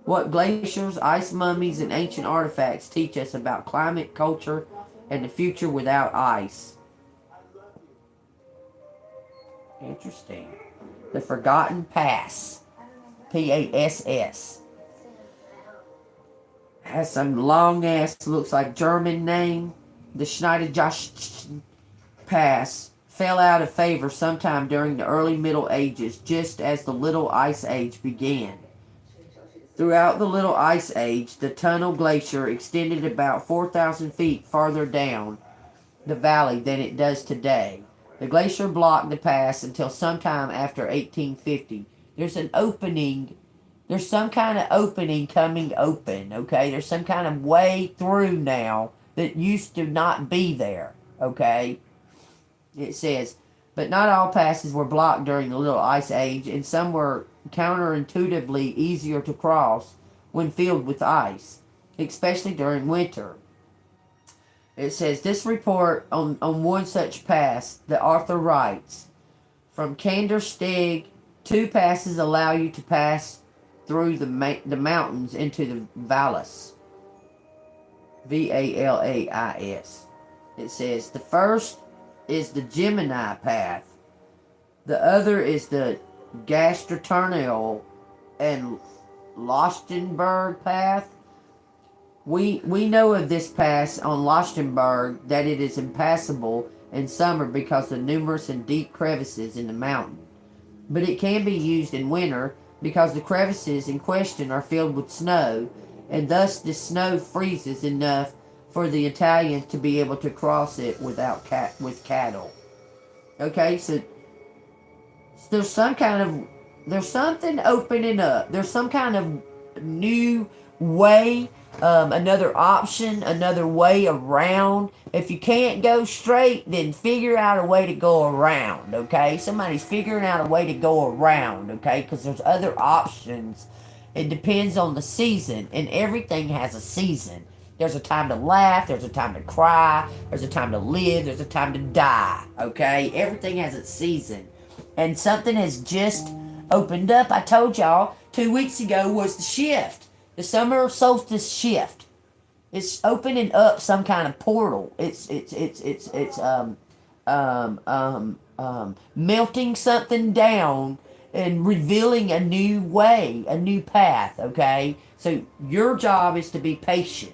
What glaciers, ice mummies, and ancient artifacts teach us about climate, culture, and the future without ice. Interesting. The Forgotten Pass. Pass. Has some long ass, looks like German name. The Schneider Josh Pass fell out of favor sometime during the early Middle Ages, just as the Little Ice Age began. Throughout the Little Ice Age, the Tunnel Glacier extended about 4,000 feet farther down the valley than it does today. The glacier blocked the pass until sometime after 1850. There's an opening. There's some kind of opening coming open, okay? There's some kind of way through now that used to not be there, okay? It says, but not all passes were blocked during the Little Ice Age, and some were counterintuitively easier to cross when filled with ice, especially during winter. It says, this report on one such pass, the author writes, from Kandersteg, 2 passes allow you to pass through the mountains into the Valais. Valais. It says, the first is the Gemini path. The other is the Gastronal and Lochtenberg path. We know of this pass on Lochtenberg that it is impassable in summer because of numerous and deep crevices in the mountain. But it can be used in winter because the crevices in question are filled with snow, and thus the snow freezes enough for the Italians to be able to cross it without with cattle. Okay, so there's something opening up. There's some kind of new way, another option, another way around. If you can't go straight, then figure out a way to go around, okay? Somebody's figuring out a way to go around, okay? Because there's other options. It depends on the season, and everything has a season. There's a time to laugh, there's a time to cry, there's a time to live, there's a time to die, okay? Everything has its season. And something has just opened up. I told y'all 2 weeks ago was the shift. The summer solstice shift. It's opening up some kind of portal. It's melting something down and revealing a new way, a new path, okay? So your job is to be patient.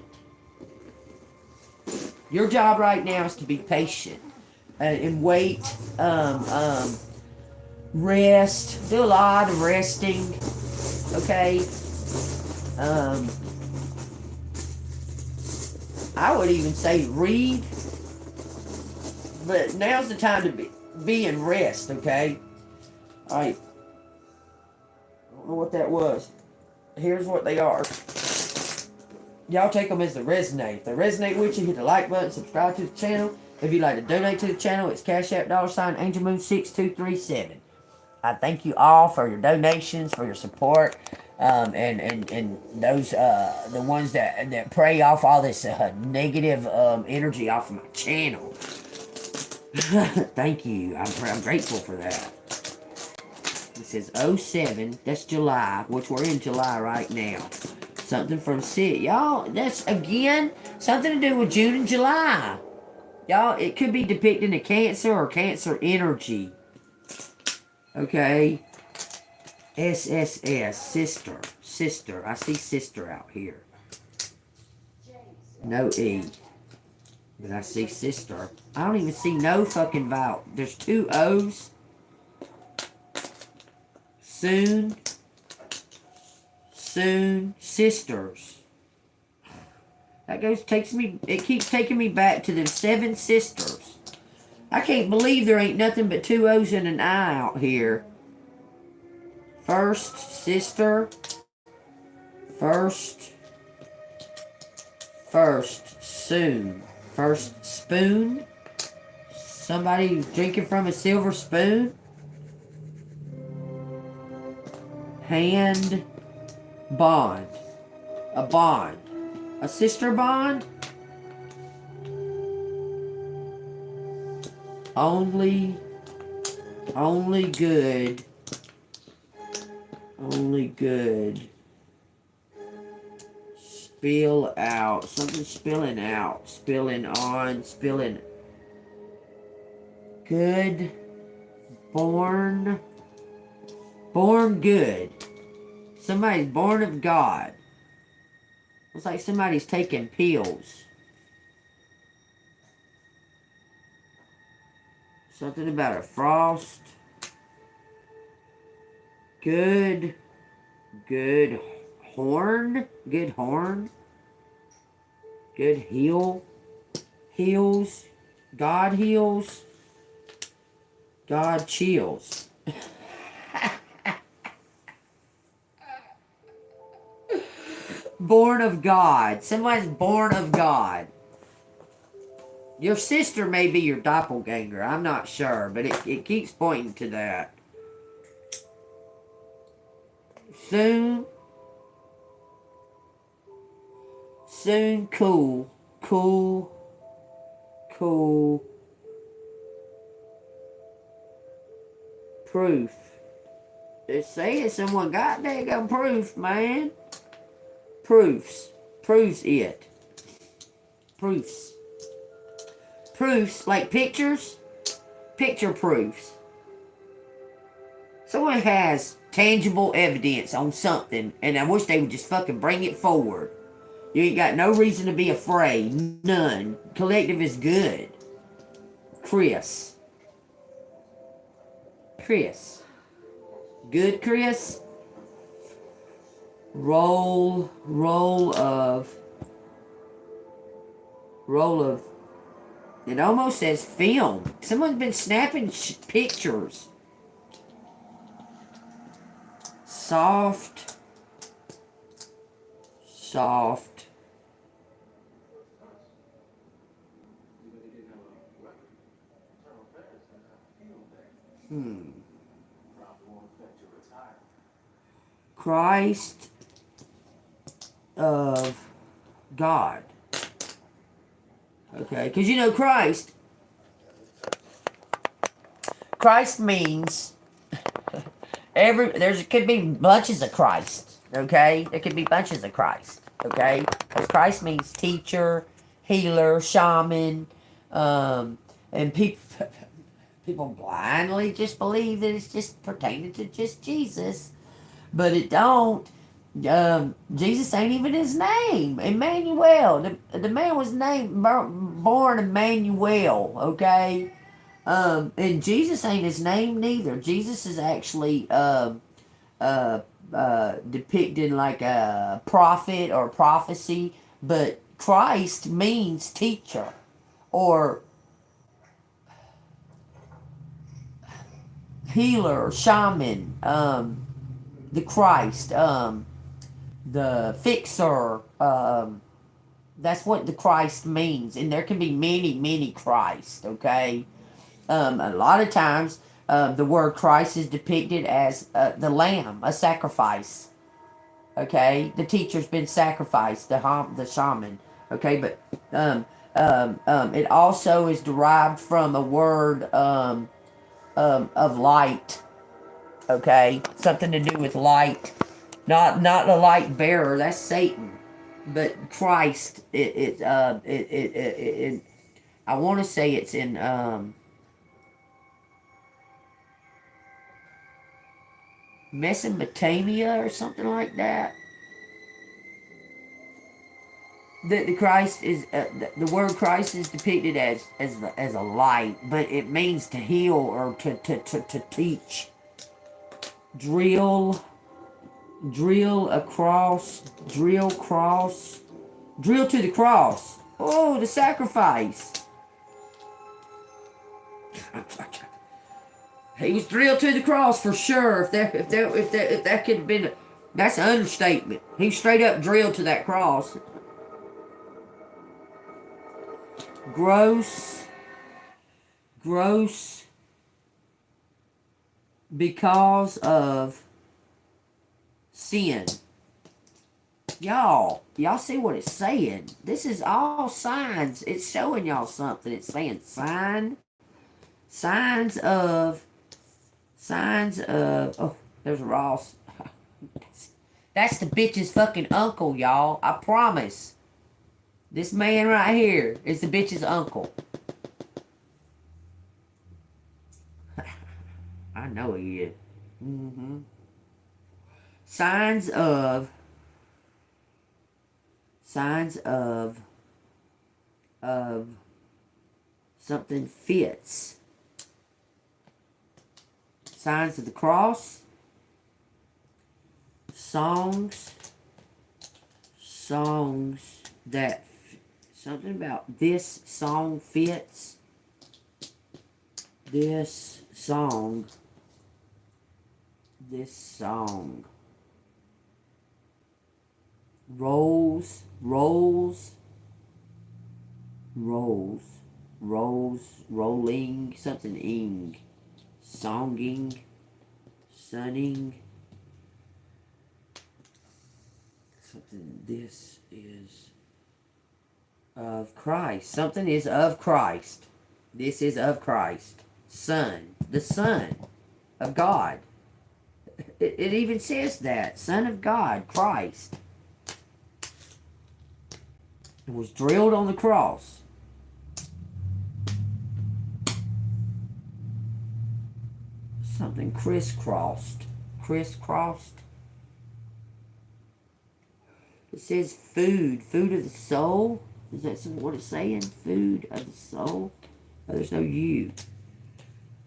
Your job right now is to be patient and wait, rest, do a lot of resting, okay? I would even say read, but now's the time to be in rest, okay? Alright, I don't know what that was. Here's what they are. Y'all take them as they resonate. If they resonate with you, hit the like button, subscribe to the channel. If you'd like to donate to the channel, it's Cash App $AngelMoon6237. I thank you all for your donations, for your support, and those the ones that prey off all this negative energy off of my channel. Thank you. I'm grateful for that. It says 07. That's July, which we're in July right now. Something from Sid. Y'all, that's, again, something to do with June and July. Y'all, it could be depicting a Cancer or Cancer energy. Okay. SSS. Sister. Sister. I see sister out here. No E. But I see sister. I don't even see no fucking vowel. There's 2 O's. Soon. Soon. Sisters. That it keeps taking me back to them 7 sisters. I can't believe there ain't nothing but 2 O's and an I out here. First, sister. First, soon. First, spoon. Somebody drinking from a silver spoon. Hand. Bond. A bond. A sister bond? Only good. Only good Spill out. Something spilling out. Spilling on. Spilling. Good. Born. Born good. Somebody's born of God. It's like somebody's taking pills. Something about a frost. Good. Good horn. Good horn. Good heel. Heals. God heals. God chills. Born of God. Somebody's born of God. Your sister may be your doppelganger. I'm not sure, but it keeps pointing to that. Soon. Soon cool. Cool. Cool. Proof. They're saying someone got daggone proof, man. Proofs. Proves it. Proofs. Proofs, like pictures. Picture proofs. Someone has tangible evidence on something, and I wish they would just fucking bring it forward. You ain't got no reason to be afraid. None. Collective is good. Chris. Chris. Good, Chris? Roll of, it almost says film. Someone's been snapping pictures. Soft. Christ of God. Okay, because you know Christ means there could be bunches of Christ. Okay, there could be bunches of Christ. Okay, because Christ means teacher, healer, shaman, and people blindly just believe that it's just pertaining to just Jesus, but it don't. Jesus ain't even his name. Emmanuel. The man was born Emmanuel. Okay. And Jesus ain't his name neither. Jesus is actually depicted like a prophet or prophecy, but Christ means teacher or healer, shaman, the Christ, the fixer. That's what the Christ means, and there can be many Christ. Okay, a lot of times the word Christ is depicted as the lamb, a sacrifice. Okay, the teacher's been sacrificed, the shaman. Okay, but it also is derived from a word of light. Okay, something to do with light, not the light bearer. That's Satan, but Christ. I want to say it's in Mesopotamia or something like that. The Christ is the word Christ is depicted as a light, but it means to heal or to teach. Drill across, drill cross, drill to the cross. Oh, the sacrifice. He was drilled to the cross for sure. If that could have been, that's an understatement. He was straight up drilled to that cross. Gross because of sin. Y'all see what it's saying? This is all signs. It's showing y'all something. It's saying signs of, oh, there's Ross. That's the bitch's fucking uncle, y'all. I promise. This man right here is the bitch's uncle. I know he is. Mm-hmm. Signs of something fits. Signs of the cross. Songs that something about this song fits. This song. Rolls, rolling, something ing, songing, sunning, something. This is of Christ. Something is of Christ. This is of Christ. Son, the Son of God. It even says that. Son of God, Christ. It was drilled on the cross. Something crisscrossed. It says food of the soul. Is that what it's saying? Food of the soul? Oh, there's no U.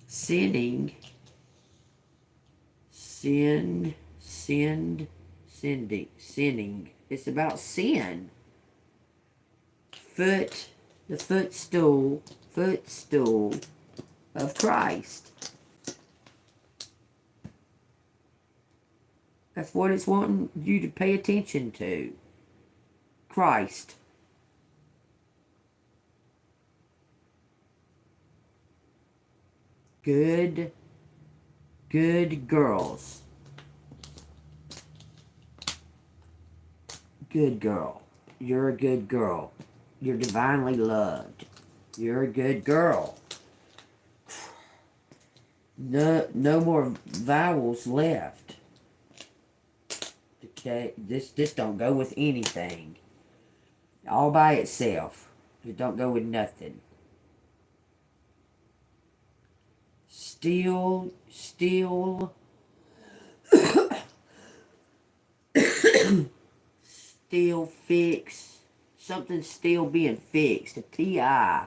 Sending. Sending. It's about sin. The footstool of Christ. That's what it's wanting you to pay attention to. Christ. Good girls. Good girl. You're a good girl. You're divinely loved. You're a good girl. No more vowels left. Okay, this don't go with anything. All by itself. It don't go with nothing. Still fix. Something's still being fixed. A PI.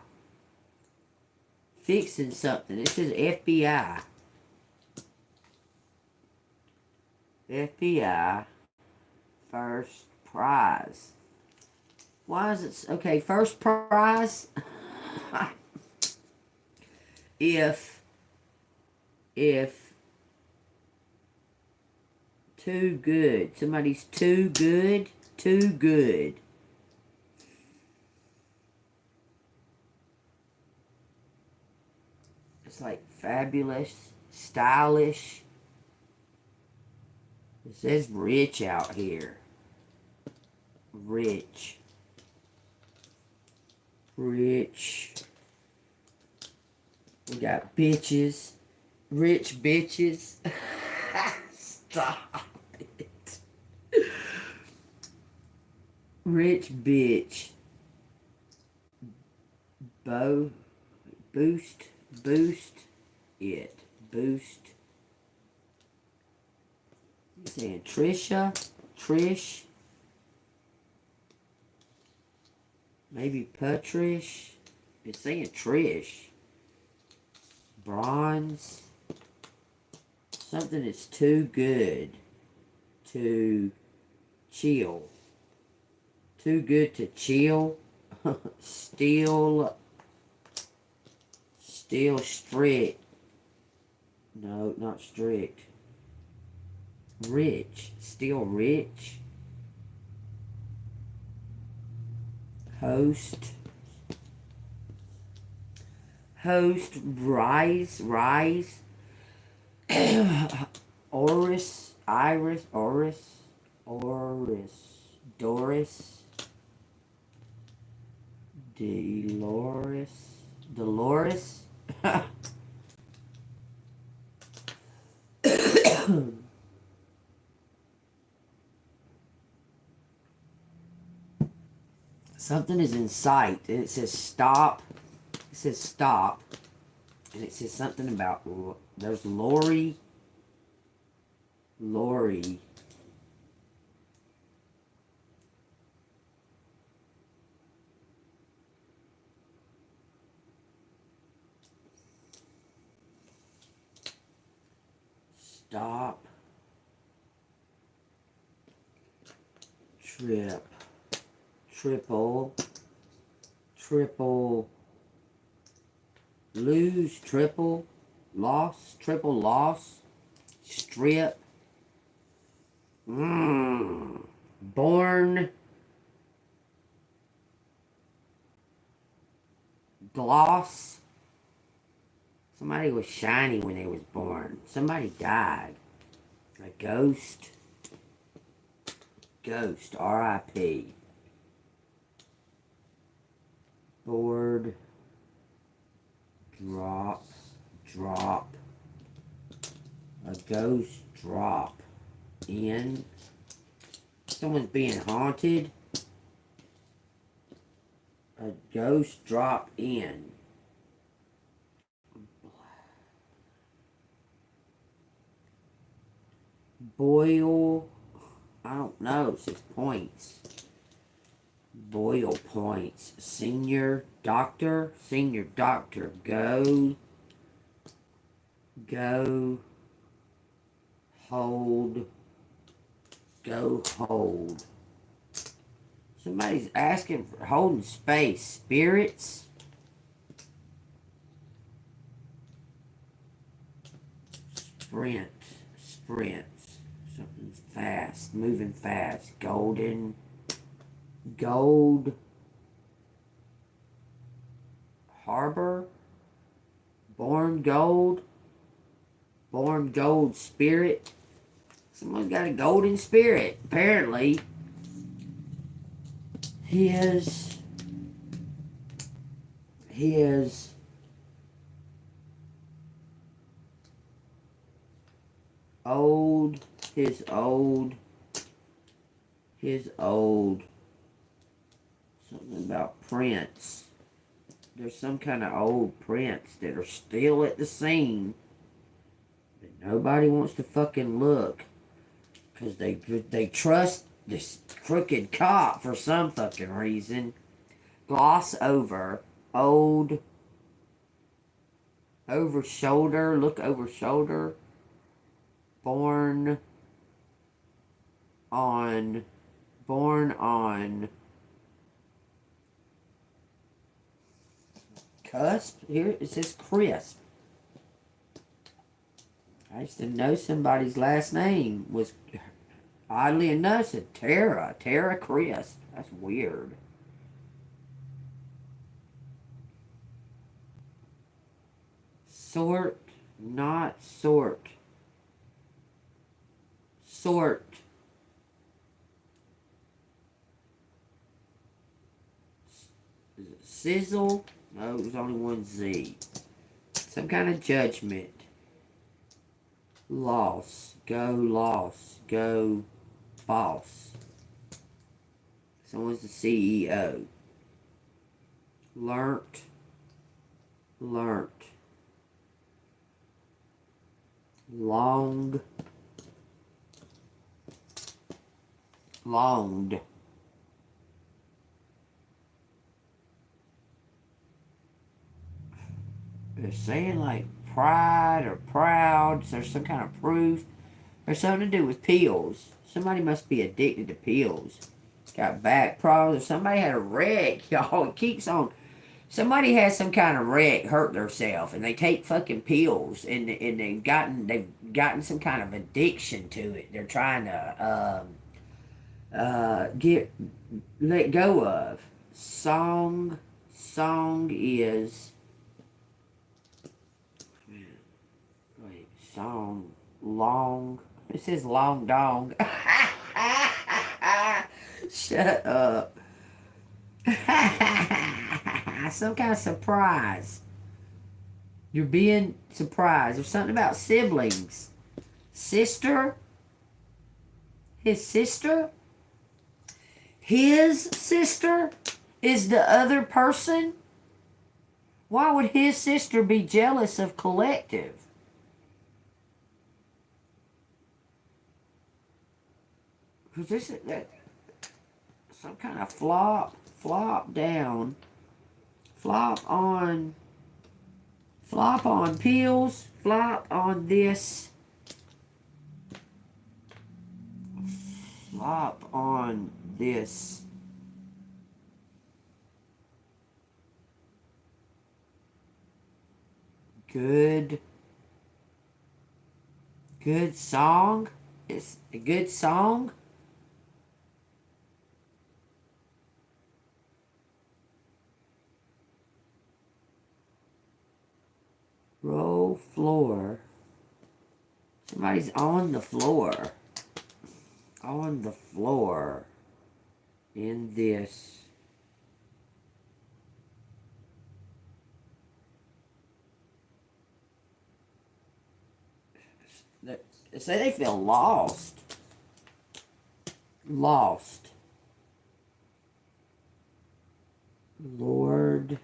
Fixing something. It says FBI. FBI. First prize. Why is it... Okay, first prize. If too good. Somebody's too good. It's like fabulous, stylish. It says rich out here. Rich. We got bitches. Rich bitches. Stop it. Rich bitch. Boost it. Boost. You saying Trish. Maybe Patrish. It's saying Trish. Bronze. Something that's too good to chill. Too good to chill. Still strict. No, not strict. Rich. Still rich. Host. Rise. Oris. Doris. Dolores. Something is in sight, and it says stop. It says stop, and it says something about, there's Lori. Stop. Trip. Triple. Lose. Triple. Loss. Triple loss. Strip. Born. Gloss. Somebody was shiny when they was born. Somebody died. A ghost. Ghost. R.I.P. Board. Drop. A ghost drop. In. Someone's being haunted. A ghost drop in. Boil. I don't know. It says points. Boil points. Senior doctor. Go. Hold. Go hold. Somebody's asking for holding space. Spirits. Sprints. Something's fast. Moving fast. Gold. Harbor. Born gold. Spirit. Someone's got a golden spirit. Apparently. His old. Something about prints. There's some kind of old prints that are still at the scene. But nobody wants to fucking look. Because they trust this crooked cop for some fucking reason. Gloss over. Old. Over shoulder. Look over shoulder. Born on. Cusp. Here it says crisp. I used to know somebody's last name was, oddly enough, said Tara Crisp. That's weird. Sort, not sort. Sort. Is it sizzle? No, there's only one Z. Some kind of judgment. Loss. Go boss. Someone's the CEO. Learnt. Longed. They're saying like pride or proud. So there's some kind of proof. There's something to do with pills. Somebody must be addicted to pills. Got back problems. Or somebody had a wreck, y'all. It keeps on. Somebody has some kind of wreck, hurt themselves, and they take fucking pills, and they've gotten some kind of addiction to it. They're trying to let go of. Song is. Song long. It says long dong. Shut up. Some kind of surprise. You're being surprised. There's something about siblings. Sister. His sister. is the other person. Why would his sister be jealous of Collective? Because this is that some kind of flop down, flop on pills, flop on this, flop on this. Good song. It's a good song. Roll floor. Somebody's on the floor. On the floor. In this. They say they feel lost. Lost. Lord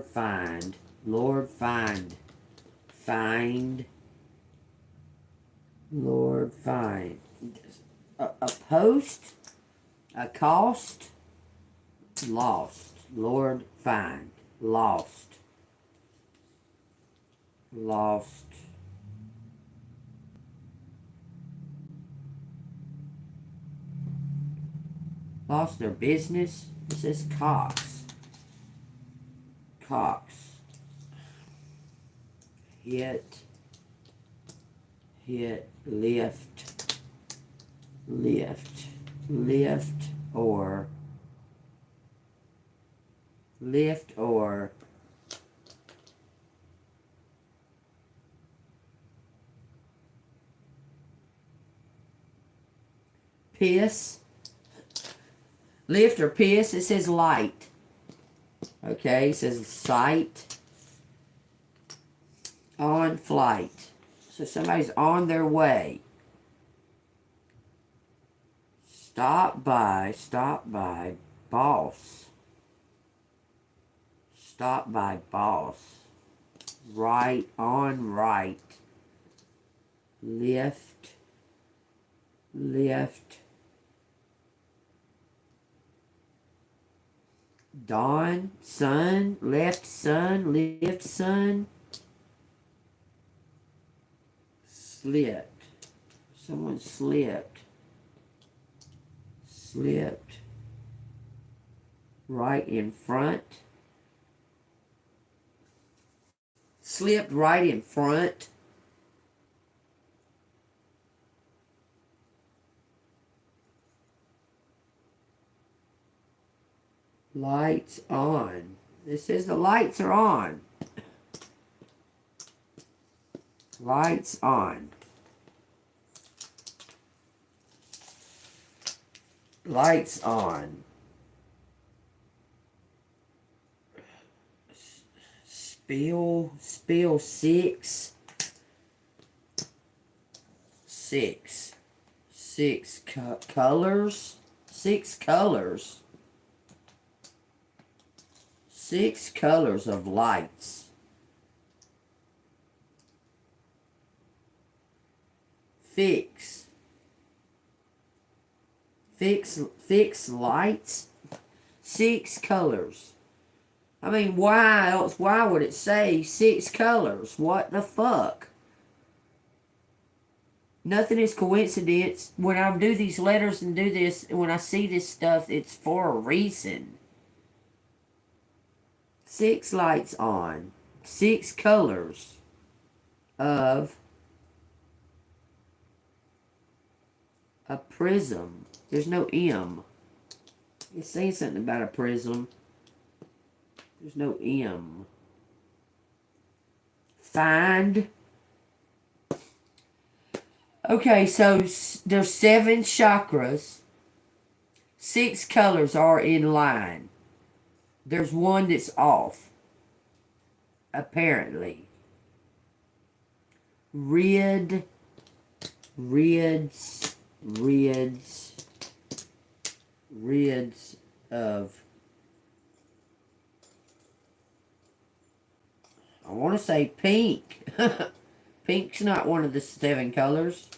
find. Lord find. Find. Lord find. A post. A cost. Lost. Lord find. Lost. Lost. Lost their business. It says Cox. Cox. Hit. Lift. Or piss. Lift or piss. It says light. Okay, it says sight. On flight. So somebody's on their way. Stop by, boss. Stop by, boss. Right, on right. Lift. Dawn, sun, left sun, lift sun. Slipped. Someone slipped. Right in front. Slipped right in front. Lights on. It says the lights are on. Lights on. Lights on. Spill six. Six colors. 6 colors. 6 colors of lights. Fix lights. 6 colors. I mean, why else? Why would it say 6 colors? What the fuck? Nothing is coincidence. When I do these letters and do this, when I see this stuff, it's for a reason. 6 lights on. 6 colors of a prism. There's no M. It's saying something about a prism. There's no M. Find. Okay, so there's 7 chakras. 6 colors are in line. There's one that's off. Apparently. Rids. rids of, I want to say pink. Pink's not one of the 7 colors.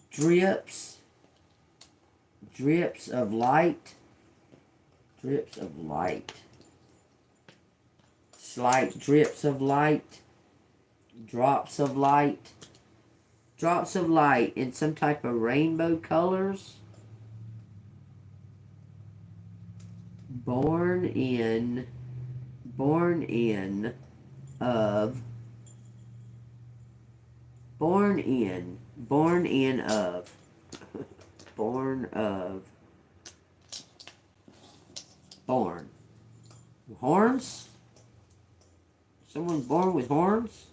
Drips. Drips of light. Drips of light. Slight drips of light. Drops of light. Drops of light in some type of rainbow colors. Born in of, born in of, born of, born. Horns? Someone born with horns?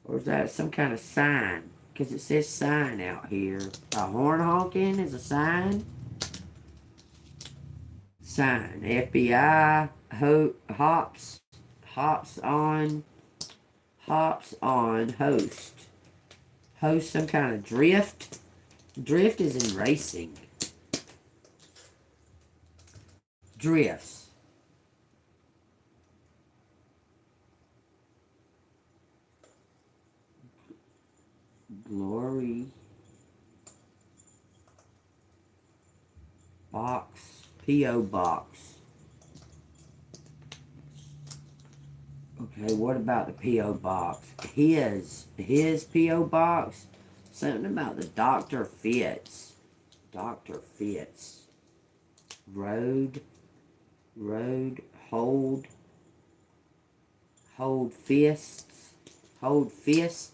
Or is that some kind of sign? Because it says sign out here. A horn honking is a sign? Sign. FBI, hops on, host. Host some kind of drift. Drift is in racing. Drifts. Glory. Box. P.O. box. Okay, what about the P.O. box? His P.O. box? Something about the Dr. Fitz. Dr. Fitz. Road, hold fists, hold fist.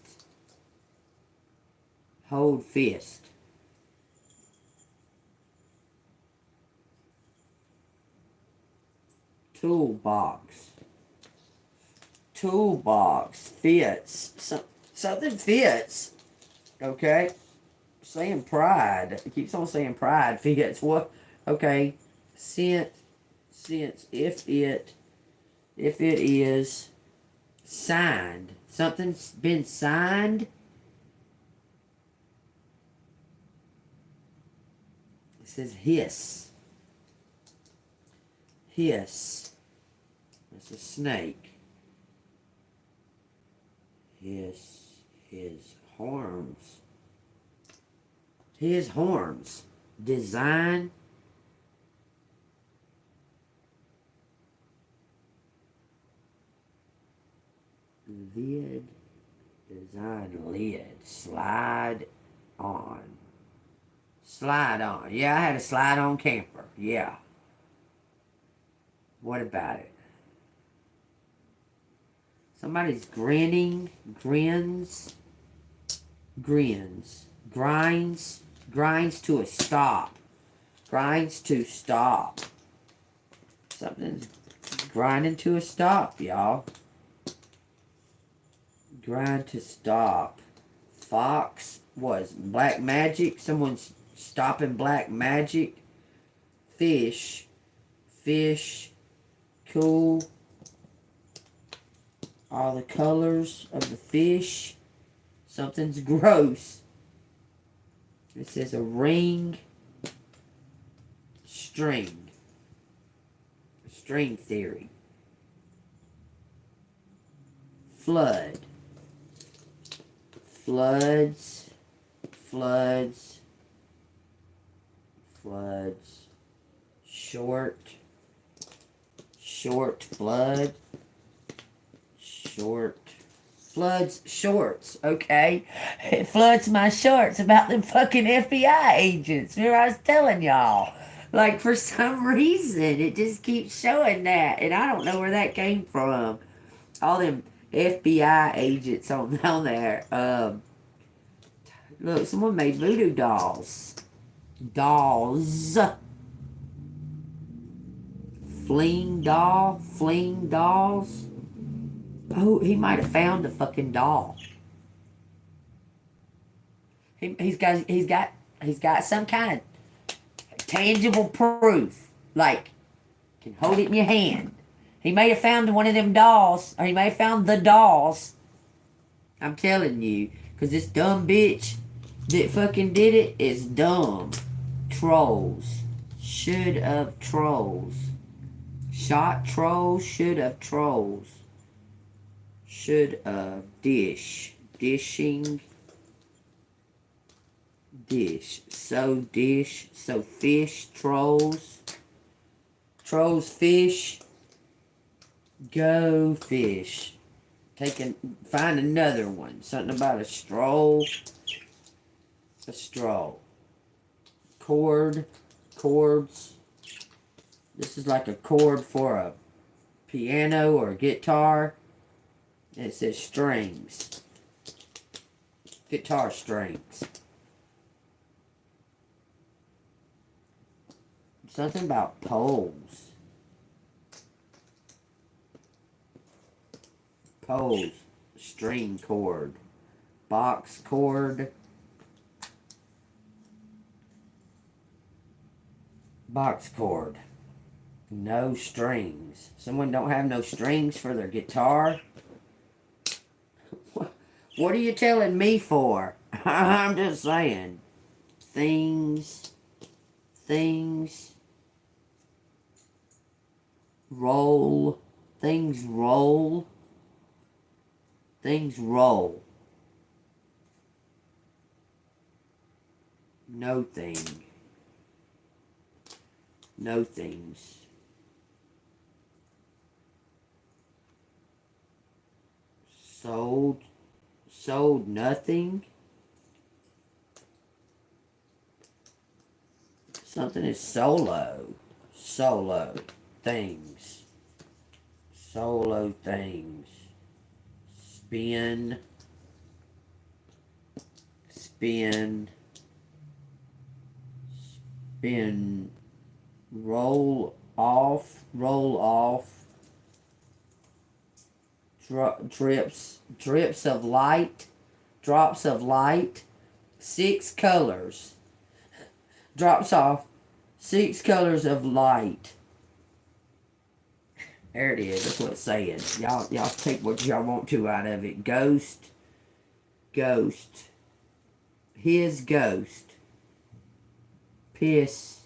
Toolbox fits. Something fits. Okay. Saying pride. It keeps on saying pride fits. What? Okay. Since if it is signed, something's been signed. It says hiss. Hiss. That's a snake. Hiss. His horns. His horns. Design. Lid. Design lid. Slide on. Slide on. Yeah, I had a slide on camper. Yeah. What about it? Somebody's grinning. Grins. Grinds to a stop. Grinds to stop. Something's grinding to a stop, y'all. Grind to stop. Fox was black magic. Someone's stopping black magic. Fish. Cool. All the colors of the fish. Something's gross. It says a ring. String. String theory. Flood. Floods. Short flood. Floods shorts, okay? It floods my shorts about them fucking FBI agents. Remember I was telling y'all. Like, for some reason, it just keeps showing that. And I don't know where that came from. All them FBI agents on there. Look, someone made voodoo dolls. Fling dolls. Oh, he might have found the fucking doll. He's got some kind of tangible proof. Like, can hold it in your hand. He may have found one of them dolls, or he may have found the dolls. I'm telling you, Because this dumb bitch that fucking did it is dumb. Trolls. Should have trolls. Shot trolls. Should have trolls. Should have dish. Dishing. Dish. So dish. So fish. Trolls. Trolls fish. Go fish. Find another one. Something about a stroll. A stroll. Chord. Chords. This is like a chord for a piano or a guitar. And it says strings. Guitar strings. Something about poles. Poles. String chord. Box chord. Box chord. No strings. Someone don't have no strings for their guitar? What are you telling me for? I'm just saying. Things. Roll. Things roll. Things roll. No thing. No things. Sold. Sold nothing. Something is solo. Solo things. Solo things. Spin. Spin. Spin. Roll off. Roll off. Drips of light. Drops of light. 6 colors. Drops off 6 colors of light. There it is. That's what it's saying. Y'all take what y'all want to out of it. Ghost. Ghost. His ghost. Piss.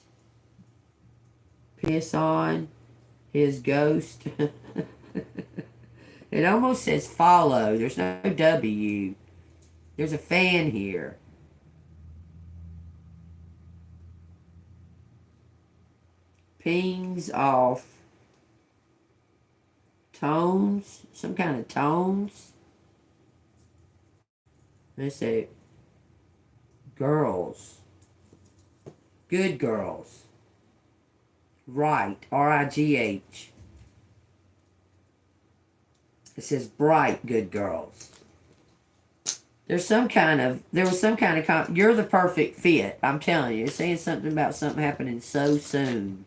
Piss on his ghost. It almost says follow. There's no W. There's a fan here. Pings off. Tones. Some kind of tones. Let's say girls. Good girls. Right. R-I-G-H. It says bright good girls. There was some kind of, you're the perfect fit. I'm telling you. It's saying something about something happening so soon.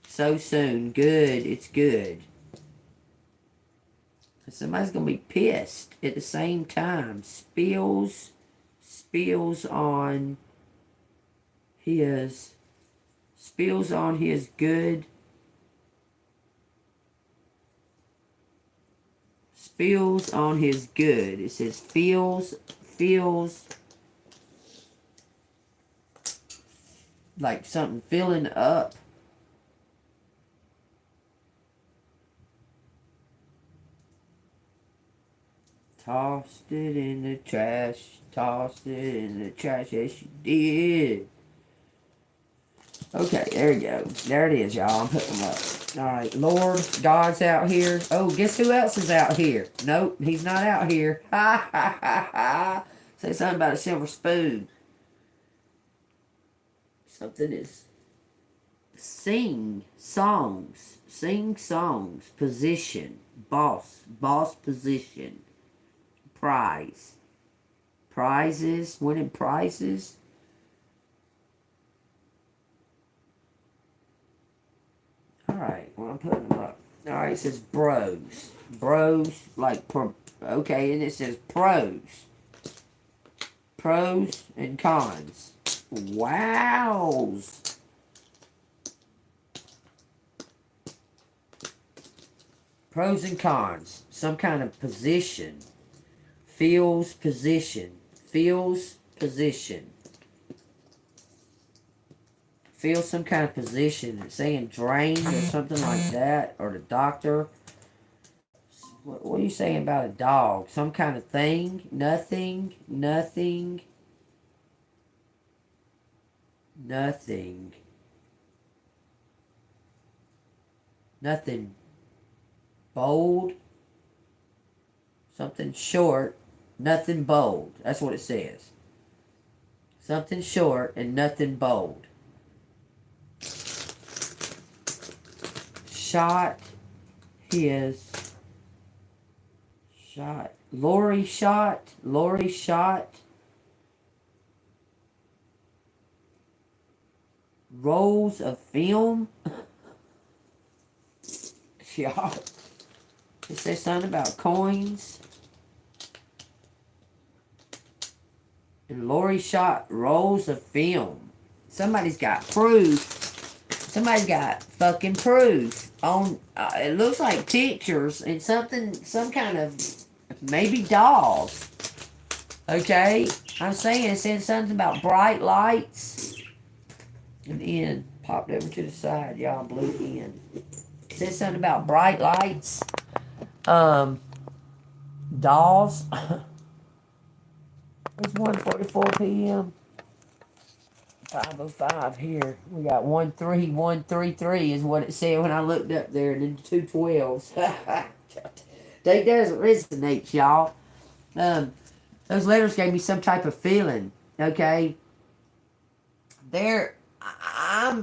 So soon. Good. It's good. Somebody's going to be pissed at the same time. Spills on his good. Spills on his good. It says feels like something filling up. Tossed it in the trash. Tossed it in the trash. Yes, you did. Okay, there you go. There it is, y'all. I'm putting them up. Alright, Lord, God's out here. Oh, guess who else is out here? Nope, he's not out here. Ha, ha, ha, ha. Say something about a silver spoon. Something is... Sing songs. Sing songs. Position. Boss. Boss position. Prize. Prizes. Winning prizes. Alright, well, I'm putting them up. Alright, it says bros. Bros, like, okay, and it says pros. Pros and cons. Wows. Pros and cons. Some kind of position. Feels position. Feels position. Feels some kind of position. It's saying drained or something like that. Or the doctor. What are you saying about a dog? Some kind of thing? Nothing. Nothing. Nothing. Nothing. Bold. Something short. Nothing bold. That's what it says. Something short and nothing bold. Shot his... Shot. Lori shot. Lori shot. Rolls of film. Y'all. It says something about coins. And Lori shot rolls of film. Somebody's got proof. Somebody's got fucking proof on. It looks like pictures and something, some kind of maybe dolls. Okay, I'm saying it said something about bright lights. And then popped over to the side, y'all. Blue in. It said something about bright lights. Dolls. It's 1:44 p.m. 5:05 here. We got 13133 is what it said when I looked up there, and then 212s. That doesn't resonate, y'all. Those letters gave me some type of feeling. Okay. I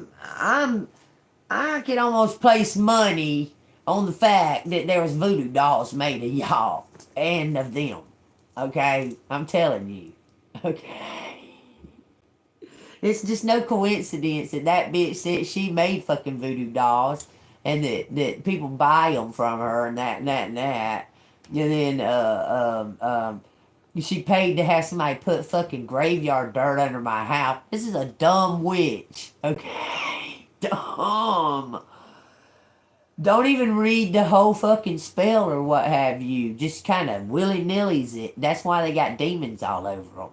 could almost place money on the fact that there was voodoo dolls made of y'all and of them. Okay, I'm telling you. Okay, it's just no coincidence that bitch said she made fucking voodoo dolls, and that people buy them from her, and that. And then she paid to have somebody put fucking graveyard dirt under my house. This is a dumb witch. Okay, dumb. Don't even read the whole fucking spell or what have you. Just kind of willy-nilly's it. That's why they got demons all over them.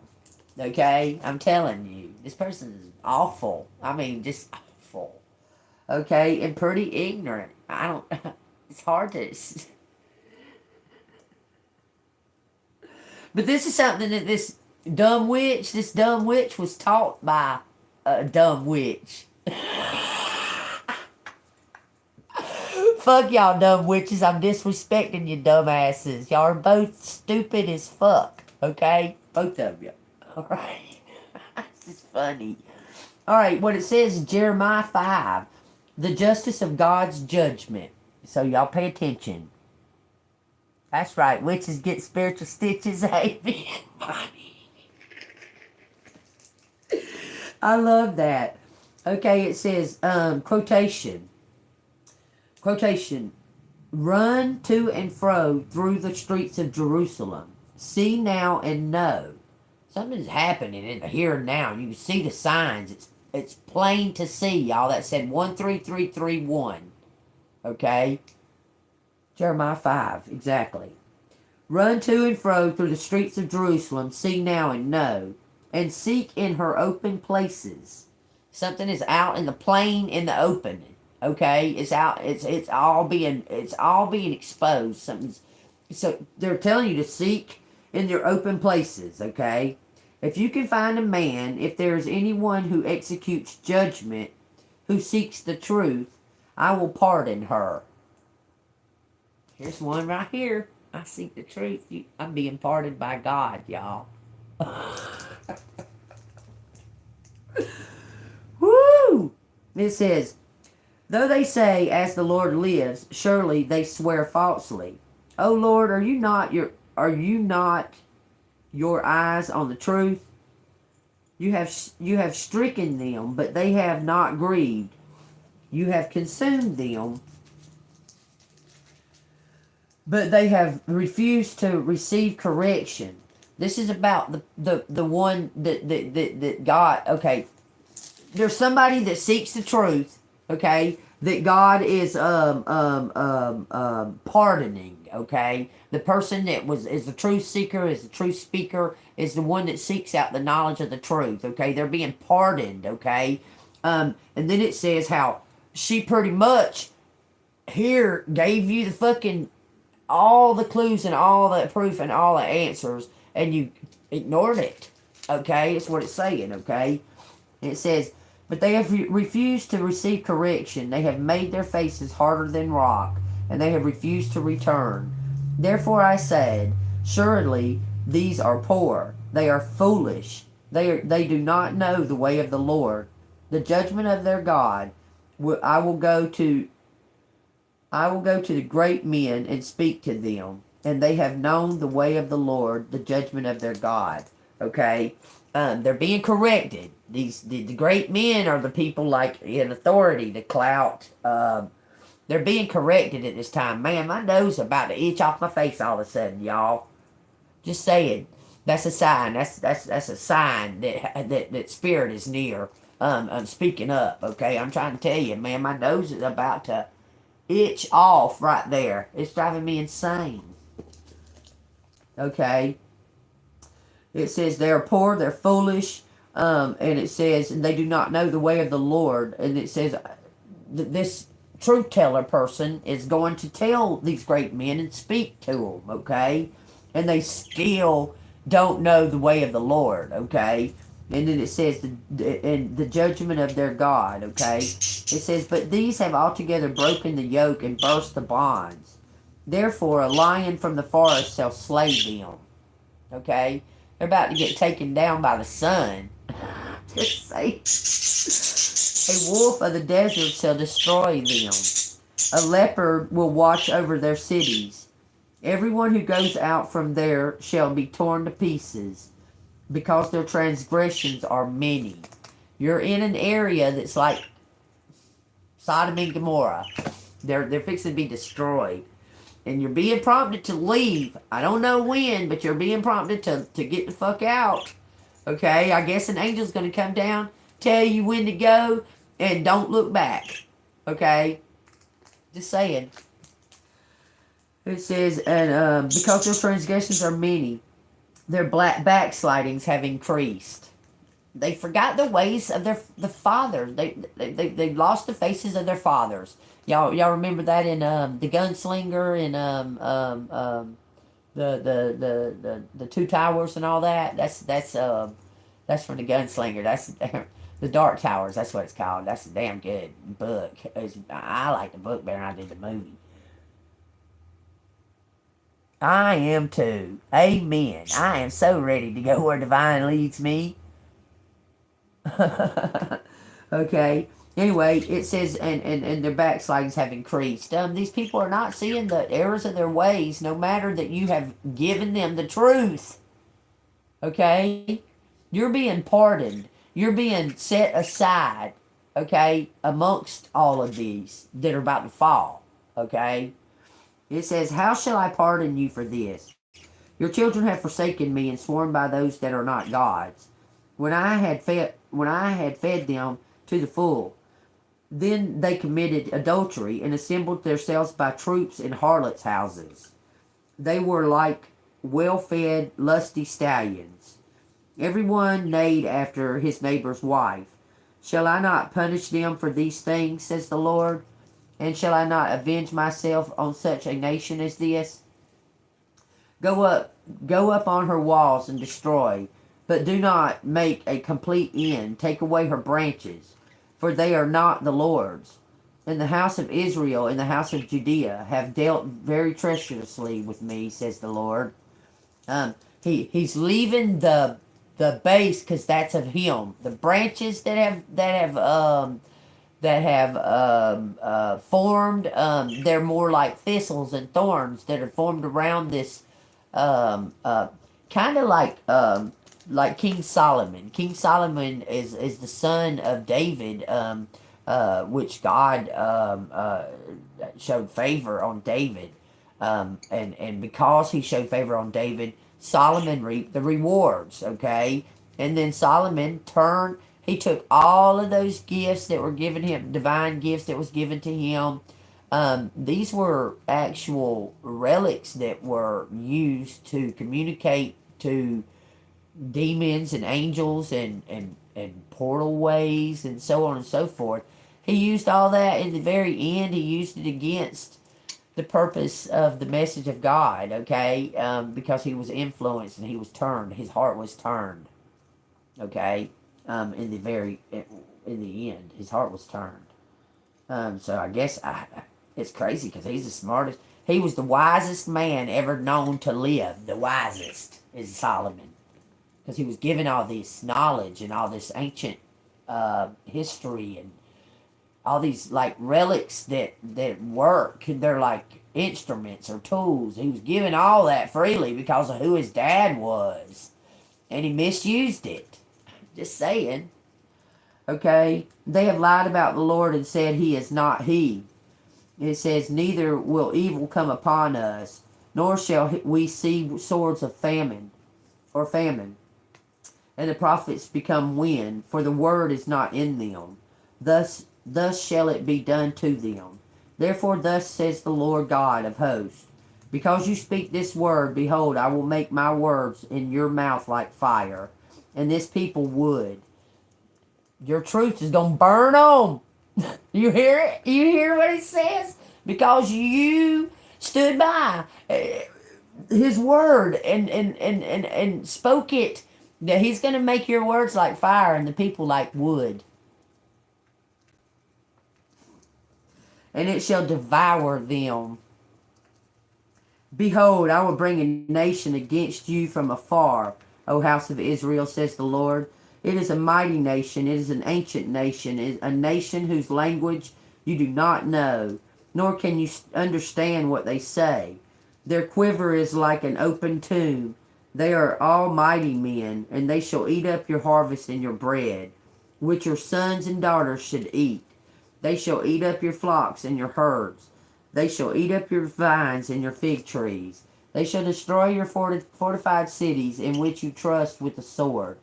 Okay? I'm telling you. This person is awful. I mean, just awful. Okay? And pretty ignorant. I don't... It's hard to... But this is something that this dumb witch was taught by a dumb witch. Fuck y'all dumb witches. I'm disrespecting you dumbasses. Y'all are both stupid as fuck. Okay? Both of you. Alright? This is funny. Alright, what it says is Jeremiah 5. The justice of God's judgment. So y'all pay attention. That's right. Witches get spiritual stitches. Amen. Funny. I love that. Okay, it says, quotation. Quotation, run to and fro through the streets of Jerusalem. See now and know. Something's happening in the here and now. You can see the signs. It's plain to see, y'all. That said 13331. Okay? Jeremiah 5, exactly. Run to and fro through the streets of Jerusalem. See now and know. And seek in her open places. Something is out in the plain, in the open. Okay, it's out. It's all being exposed. So they're telling you to seek in their open places. Okay, if you can find a man, if there is anyone who executes judgment, who seeks the truth, I will pardon her. Here's one right here. I seek the truth. I'm being pardoned by God, y'all. Woo! It says, though they say, as the Lord lives, surely they swear falsely. O Lord, are you not your eyes on the truth? You have stricken them, but they have not grieved. You have consumed them, but they have refused to receive correction. This is about the one that God. Okay, there's somebody that seeks the truth. Okay, that God is pardoning. okay? The person that is the truth seeker, is the truth speaker, is the one that seeks out the knowledge of the truth, okay? They're being pardoned, okay? And then it says how she pretty much here gave you the fucking all the clues and all the proof and all the answers, and you ignored it. Okay, it's what it's saying. Okay, it says, but they have refused to receive correction. They have made their faces harder than rock, and they have refused to return. Therefore I said, surely these are poor. They are foolish. They do not know the way of the Lord. The judgment of their God. I will go to the great men and speak to them, and they have known the way of the Lord, the judgment of their God. Okay, they're being corrected. The great men are the people like in authority, the clout. They're being corrected at this time. Man, my nose is about to itch off my face all of a sudden, y'all. Just saying, that's a sign. That's a sign that spirit is near. I'm speaking up. Okay, I'm trying to tell you, man, my nose is about to itch off right there. It's driving me insane. Okay. It says they are poor, they're foolish, and it says and they do not know the way of the Lord. And it says this truth teller person is going to tell these great men and speak to them. Okay, and they still don't know the way of the Lord. Okay. And then it says the judgment of their God, okay? It says, but these have altogether broken the yoke and burst the bonds. Therefore, a lion from the forest shall slay them, okay? They're about to get taken down by the sun. Just say, a wolf of the desert shall destroy them. A leopard will watch over their cities. Everyone who goes out from there shall be torn to pieces, because their transgressions are many. You're in an area that's like Sodom and Gomorrah. They're fixing to be destroyed. And you're being prompted to leave. I don't know when, but you're being prompted to get the fuck out. Okay, I guess an angel's going to come down, tell you when to go, and don't look back. Okay? Just saying. It says, and because their transgressions are many, their backslidings have increased. They forgot the ways of the fathers. They lost the faces of their fathers. Y'all remember that in the Gunslinger and the Two Towers and all that. That's from the Gunslinger. That's the Dark Towers. That's what it's called. That's a damn good book. I like the book better than I did the movie. I am too. Amen. I am so ready to go where divine leads me. Okay. Anyway, it says, and their backslidings have increased. These people are not seeing the errors of their ways, no matter that you have given them the truth. Okay? You're being pardoned. You're being set aside. Okay? Amongst all of these that are about to fall. Okay? It says, how shall I pardon you for this? Your children have forsaken me and sworn by those that are not gods. When I had fed them to the full, then they committed adultery and assembled themselves by troops in harlots' houses. They were like well-fed, lusty stallions. Everyone neighed after his neighbor's wife. Shall I not punish them for these things, says the Lord? And shall I not avenge myself on such a nation as this? Go up on her walls and destroy, but do not make a complete end. Take away her branches, for they are not the Lord's. And the house of Israel and the house of Judea have dealt very treacherously with me, says the Lord. He's leaving the base because that's of him. The branches that have formed, they're more like thistles and thorns that are formed around this, kind of like King Solomon. King Solomon is the son of David, which God showed favor on David, and because he showed favor on David, Solomon reaped the rewards. Okay, and then Solomon turned. He took all of those gifts that were given him, divine gifts that was given to him, These were actual relics that were used to communicate to demons and angels and portal ways and so on and so forth. He used all that in the very end. He used it against the purpose of the message of God, okay? Because he was influenced and he was turned. His heart was turned, okay? In the end, his heart was turned. So I guess it's crazy because he's the smartest. He was the wisest man ever known to live. The wisest is Solomon, because he was given all this knowledge and all this ancient history and all these like relics that work. They're like instruments or tools. He was given all that freely because of who his dad was, and he misused it. Just saying. Okay, they have lied about the Lord and said he is not he. It says, neither will evil come upon us, nor shall we see swords of famine or famine. And the prophets become wind, for the word is not in them. Thus shall it be done to them. Therefore thus says the Lord God of hosts, because you speak this word, behold, I will make my words in your mouth like fire, and this people wood. Your truth is going to burn on. You hear it? You hear what it says? Because you stood by his word and spoke it. That he's going to make your words like fire and the people like wood. And it shall devour them. Behold, I will bring a nation against you from afar, O house of Israel, says the Lord. It is a mighty nation. It is an ancient nation. It is a nation whose language you do not know, nor can you understand what they say. Their quiver is like an open tomb. They are all mighty men, and they shall eat up your harvest and your bread, which your sons and daughters should eat. They shall eat up your flocks and your herds. They shall eat up your vines and your fig trees. They shall destroy your fortified cities in which you trust with the sword.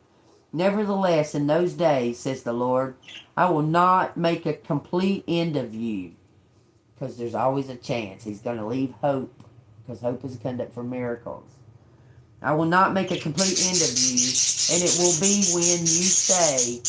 Nevertheless, in those days, says the Lord, I will not make a complete end of you. Because there's always a chance. He's going to leave hope. Because hope is a conduct for miracles. I will not make a complete end of you. And it will be when you say,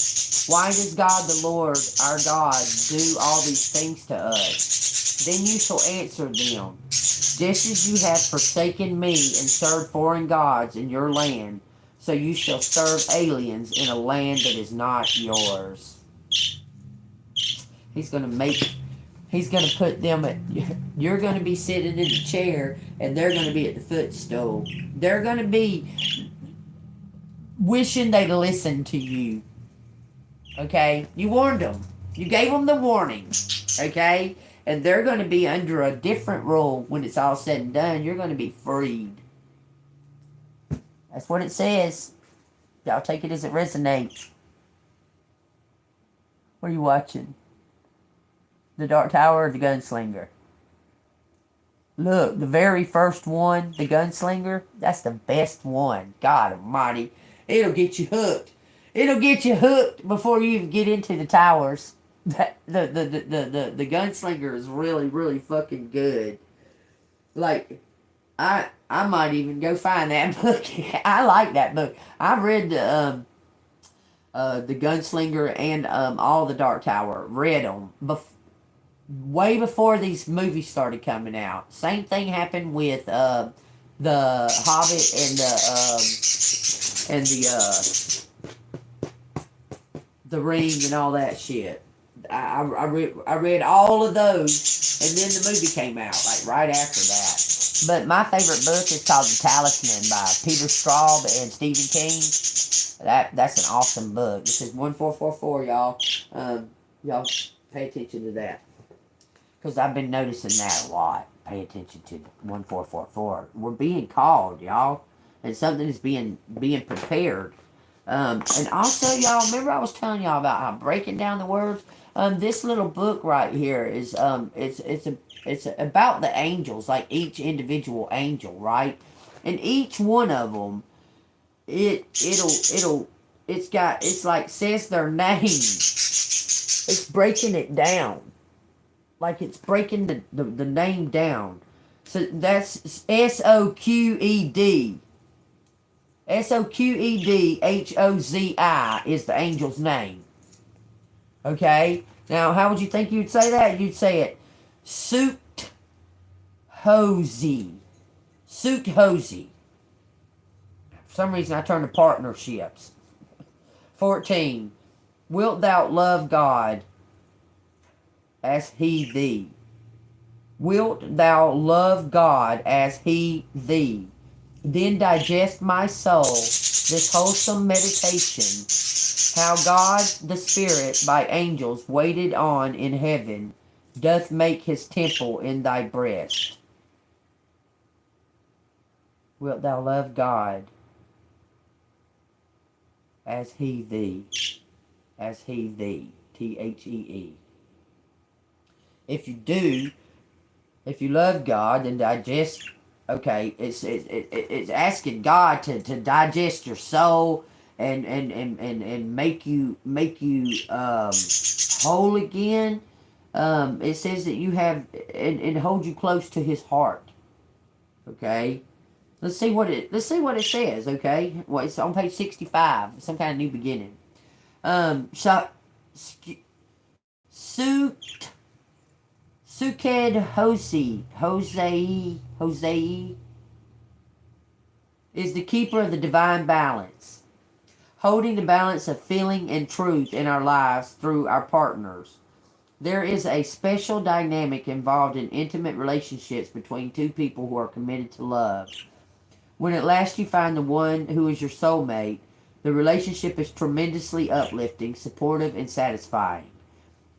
why does God the Lord our God do all these things to us? Then you shall answer them. Just as you have forsaken me and served foreign gods in your land, so you shall serve aliens in a land that is not yours. He's going to put them at, you're going to be sitting in the chair and they're going to be at the footstool. They're going to be wishing they'd listened to you. Okay? You warned them. You gave them the warning. Okay? And they're going to be under a different rule when it's all said and done. You're going to be freed. That's what it says. Y'all take it as it resonates. What are you watching? The Dark Tower or the Gunslinger? Look, the very first one, the Gunslinger, that's the best one. God almighty. It'll get you hooked. It'll get you hooked before you even get into the towers. The Gunslinger is really, really fucking good. Like, I might even go find that book. I like that book. I've read the Gunslinger and all the Dark Tower. Read them way before these movies started coming out. Same thing happened with the Hobbit and the Ring and all that shit. I read all of those, and then the movie came out like right after that. But my favorite book is called The Talisman by Peter Straub and Stephen King. That's an awesome book. This is 1444, y'all. Y'all pay attention to that, because I've been noticing that a lot. Pay attention to 1444. We're being called, y'all, and something is being prepared. And also, y'all, remember I was telling y'all about how breaking down the words. This little book right here is it's about the angels, like each individual angel, right? And each one of them, it's like says their name. It's breaking it down. like it's breaking the name down. So that's S-O-Q-E-D. S-O-Q-E-D-H-O-Z-I is the angel's name. Okay? Now, how would you think you'd say that? You'd say it Suit Hosey. Suit Hosey. For some reason, I turned to partnerships. 14. Wilt thou love God as he thee? Wilt thou love God as he thee? Then digest, my soul, this wholesome meditation, how God the Spirit by angels waited on in heaven doth make his temple in thy breast. Wilt thou love God as he thee? As he thee. T-H-E-E. If you do, if you love God, then digest. Okay, it's asking God to digest your soul and make you whole again. It says that you have and hold you close to His heart. Okay, let's see what it says. Okay, well, it's on page 65. Some kind of new beginning. Suked Hosei is the keeper of the divine balance, holding the balance of feeling and truth in our lives through our partners. There is a special dynamic involved in intimate relationships between two people who are committed to love. When at last you find the one who is your soulmate, the relationship is tremendously uplifting, supportive, and satisfying.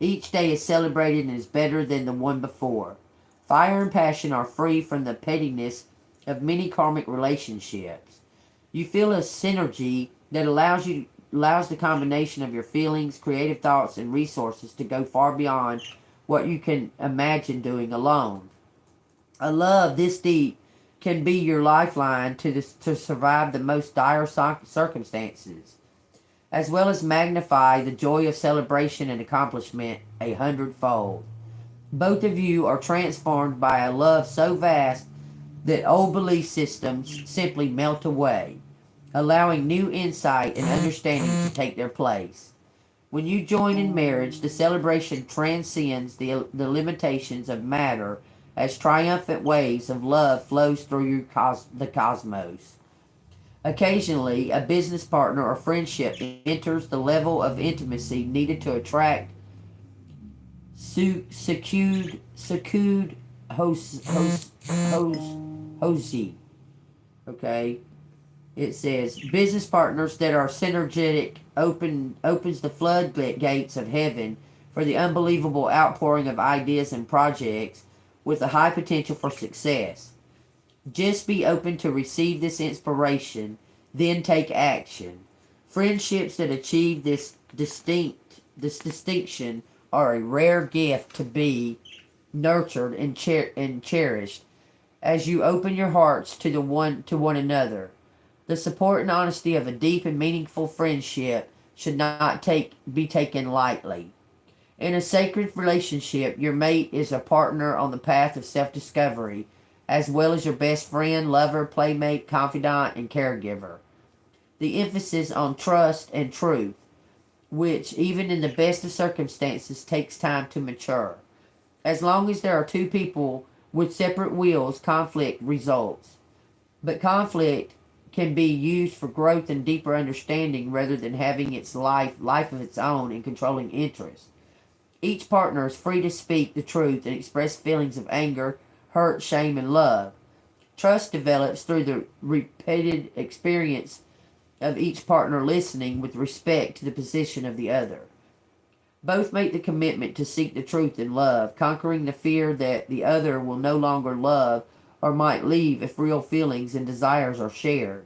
Each day is celebrated and is better than the one before. Fire and passion are free from the pettiness of many karmic relationships. You feel a synergy that allows the combination of your feelings, creative thoughts, and resources to go far beyond what you can imagine doing alone. A love this deep can be your lifeline to survive the most dire circumstances, as well as magnify the joy of celebration and accomplishment 100-fold. Both of you are transformed by a love so vast that old belief systems simply melt away, allowing new insight and understanding to take their place. When you join in marriage, the celebration transcends the limitations of matter as triumphant waves of love flows through the cosmos. Occasionally, a business partner or friendship enters the level of intimacy needed to attract secured Hosey. Okay? It says, business partners that are synergetic opens the floodgates of heaven for the unbelievable outpouring of ideas and projects with a high potential for success. Just be open to receive this inspiration, then take action. Friendships that achieve this distinction are a rare gift to be nurtured and cherished as you open your hearts to one another. The support and honesty of a deep and meaningful friendship should not be taken lightly. In a sacred relationship, your mate is a partner on the path of self-discovery, as well as your best friend, lover, playmate, confidant, and caregiver. The emphasis on trust and truth, which, even in the best of circumstances, takes time to mature. As long as there are two people with separate wills, conflict results. But conflict can be used for growth and deeper understanding rather than having its life of its own and controlling interest. Each partner is free to speak the truth and express feelings of anger, hurt, shame, and love. Trust develops through the repeated experience of each partner listening with respect to the position of the other. Both make the commitment to seek the truth in love, conquering the fear that the other will no longer love or might leave if real feelings and desires are shared.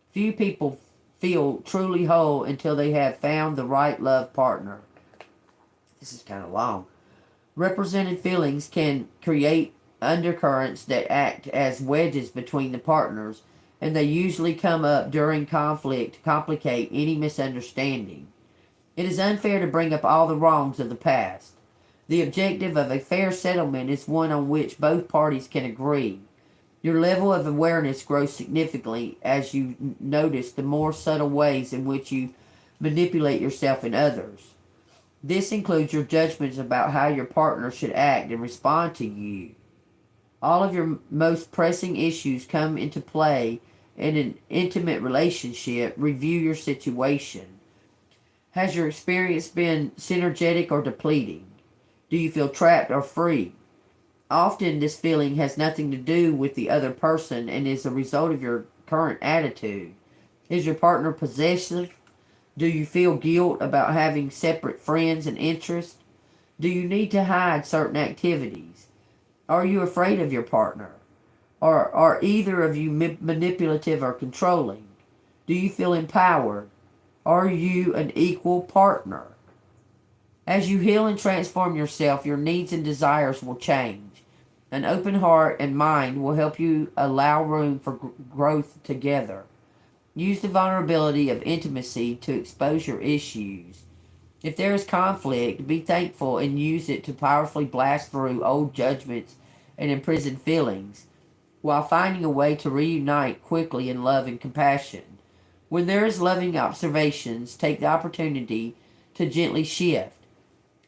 Few people feel truly whole until they have found the right love partner. This is kind of long. Represented feelings can create undercurrents that act as wedges between the partners, and they usually come up during conflict to complicate any misunderstanding. It is unfair to bring up all the wrongs of the past. The objective of a fair settlement is one on which both parties can agree. Your level of awareness grows significantly as you notice the more subtle ways in which you manipulate yourself and others. This includes your judgments about how your partner should act and respond to you. All of your most pressing issues come into play in an intimate relationship. Review your situation. Has your experience been synergetic or depleting? Do you feel trapped or free? Often this feeling has nothing to do with the other person and is a result of your current attitude. Is your partner possessive? Do you feel guilt about having separate friends and interests? Do you need to hide certain activities? Are you afraid of your partner? Or are either of you manipulative or controlling? Do you feel empowered? Are you an equal partner? As you heal and transform yourself, your needs and desires will change. An open heart and mind will help you allow room for growth together. Use the vulnerability of intimacy to expose your issues. If there is conflict, be thankful and use it to powerfully blast through old judgments and imprisoned feelings, while finding a way to reunite quickly in love and compassion. When there is loving observations, take the opportunity to gently shift.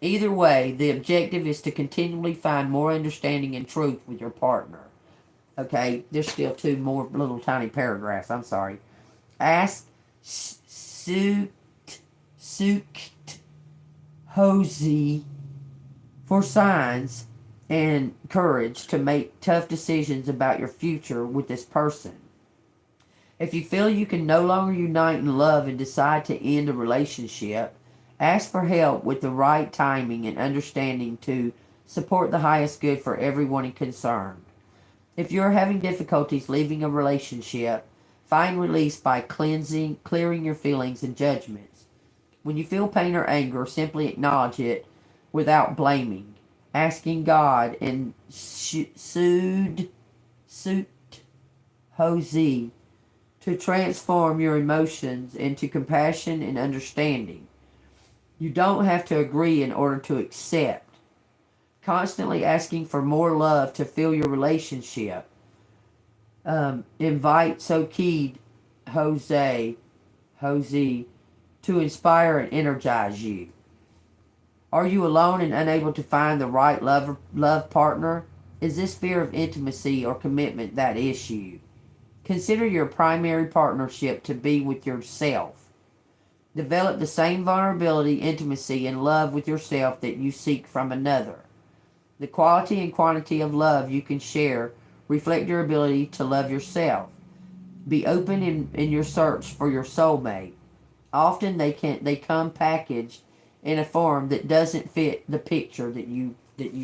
Either way, the objective is to continually find more understanding and truth with your partner. Okay, there's still two more little tiny paragraphs. I'm sorry. Ask Sukt Hosey for signs and courage to make tough decisions about your future with this person. If you feel you can no longer unite in love and decide to end a relationship, ask for help with the right timing and understanding to support the highest good for everyone concerned. If you are having difficulties leaving a relationship, find release by clearing your feelings and judgments. When you feel pain or anger, simply acknowledge it without blaming, asking God and Suit Hosey to transform your emotions into compassion and understanding. You don't have to agree in order to accept. Constantly asking for more love to fill your relationship. Invite Sokid Hosey to inspire and energize you. Are you alone and unable to find the right love partner? Is this fear of intimacy or commitment that issue? Consider your primary partnership to be with yourself. Develop the same vulnerability, intimacy, and love with yourself that you seek from another. The quality and quantity of love you can share reflect your ability to love yourself. Be open in your search for your soulmate. Often they come packaged in a form that doesn't fit the picture that you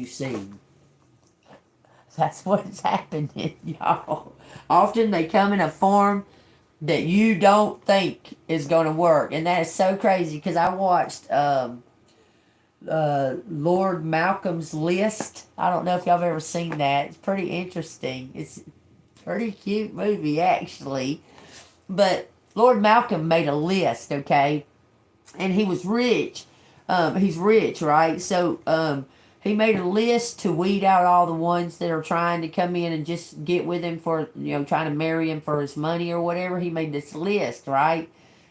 see. That's what's happening, y'all. Often they come in a form that you don't think is going to work. And that is so crazy because I watched Lord Malcolm's List. I don't know if y'all have ever seen that. It's pretty interesting. It's a pretty cute movie, actually. But Lord Malcolm made a list, okay? And he was rich. He's rich, right? So he made a list to weed out all the ones that are trying to come in and just get with him for, trying to marry him for his money or whatever. He made this list, right?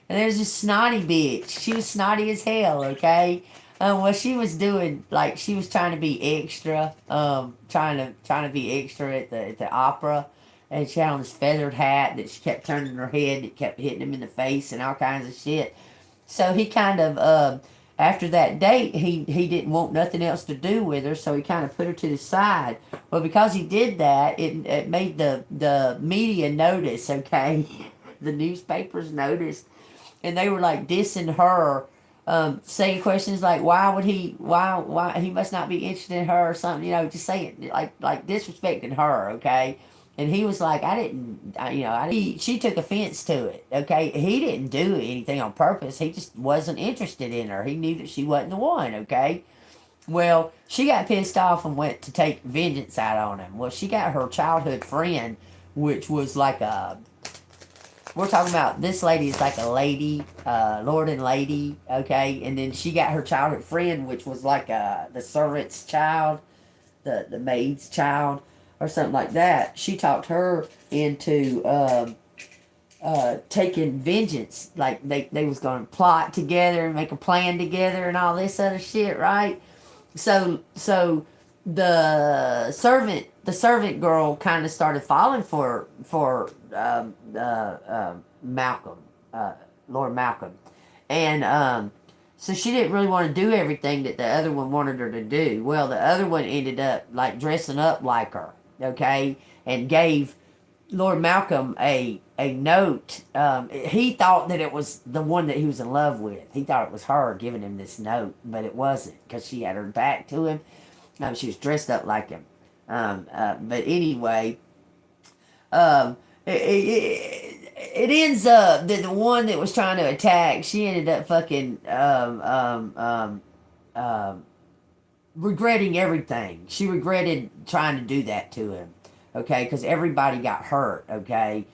And there's this snotty bitch. She was snotty as hell, okay? What she was doing, like, she was trying to be extra, trying to be extra at the opera. And she had on this feathered hat that she kept turning her head, that kept hitting him in the face and all kinds of shit. So he kind of, after that date, he didn't want nothing else to do with her, so he kind of put her to the side. Well, because he did that, it made the media notice, okay? The newspapers noticed, and they were like dissing her, saying questions like, why he must not be interested in her or something, just saying, like disrespecting her, okay? And he was like, she took offense to it, okay? He didn't do anything on purpose. He just wasn't interested in her. He knew that she wasn't the one, okay? Well, she got pissed off and went to take vengeance out on him. Well, she got her childhood friend, which was like a we're talking about this lady is like a lady, lord and lady, okay? And then she got her childhood friend, which was like the servant's child, the maid's child, or something like that. She talked her into taking vengeance. Like they was going to plot together and make a plan together and all this other shit, right? So the servant girl kind of started falling for Malcolm, Lord Malcolm, and so she didn't really want to do everything that the other one wanted her to do. Well, the other one ended up like dressing up like her, okay, and gave Lord Malcolm a note. He thought that it was the one that he was in love with. He thought it was her giving him this note, but it wasn't, because she had her back to him. She was dressed up like him. But anyway, it ends up that the one that was trying to attack, she ended up fucking regretting everything. She regretted trying to do that to him, okay, because everybody got hurt, okay.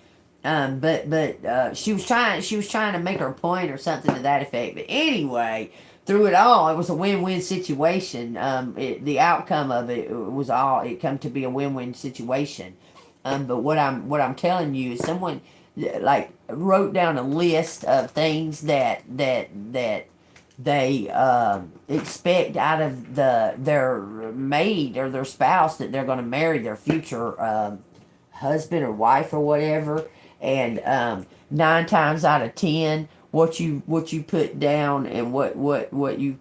But she was trying to make her point or something to that effect. But anyway, through it all, it was a win-win situation. The outcome of it was it come to be a win-win situation. But what I'm telling you is someone like wrote down a list of things that they expect out of their mate or their spouse that they're going to marry, their future husband or wife or whatever. And 9 times out of 10, what you put down and what you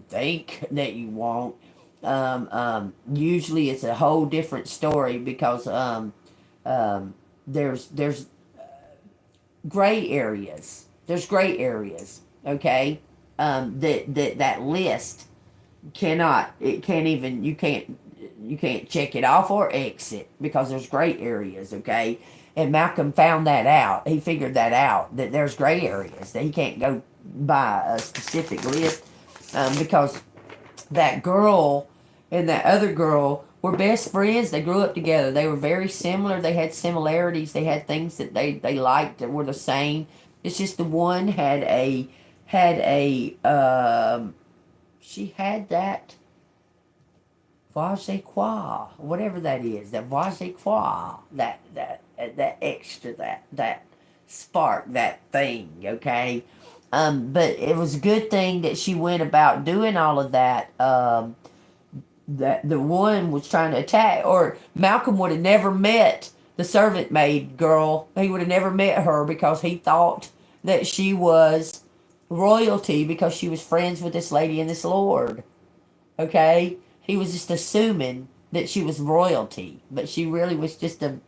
think that you want, usually it's a whole different story, because there's gray areas. There's gray areas, okay? That list you can't check it off or exit, because there's gray areas, okay? And Malcolm found that out. He figured that out, that there's gray areas, that he can't go by a specific list, because that girl and that other girl were best friends. They grew up together. They were very similar. They had similarities. They had things that they liked that were the same. It's just the one she had that voici quoi, whatever that is, that voici quoi, that extra, that spark, that thing, okay? But it was a good thing that she went about doing all of that. That the one was trying to attack, or Malcolm would have never met the servant maid girl. He would have never met her, because he thought that she was royalty because she was friends with this lady and this lord, okay? He was just assuming that she was royalty, but she really was just a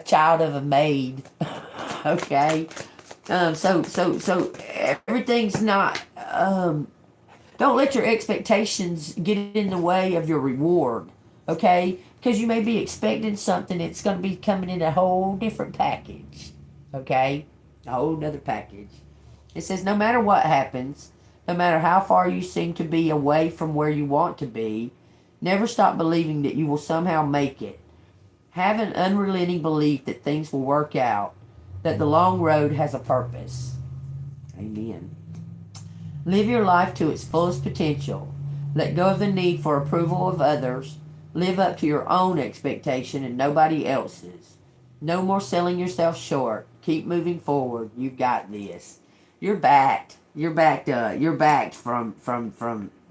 child of a maid, okay? So everything's not. Don't let your expectations get in the way of your reward, okay? Because you may be expecting something that's going to be coming in a whole different package, okay? A whole nother package. It says, no matter what happens, no matter how far you seem to be away from where you want to be, never stop believing that you will somehow make it. Have an unrelenting belief that things will work out, that the long road has a purpose. Amen. Live your life to its fullest potential. Let go of the need for approval of others. Live up to your own expectation and nobody else's. No more selling yourself short. Keep moving forward. You've got this. You're backed. You're backed up. You're backed from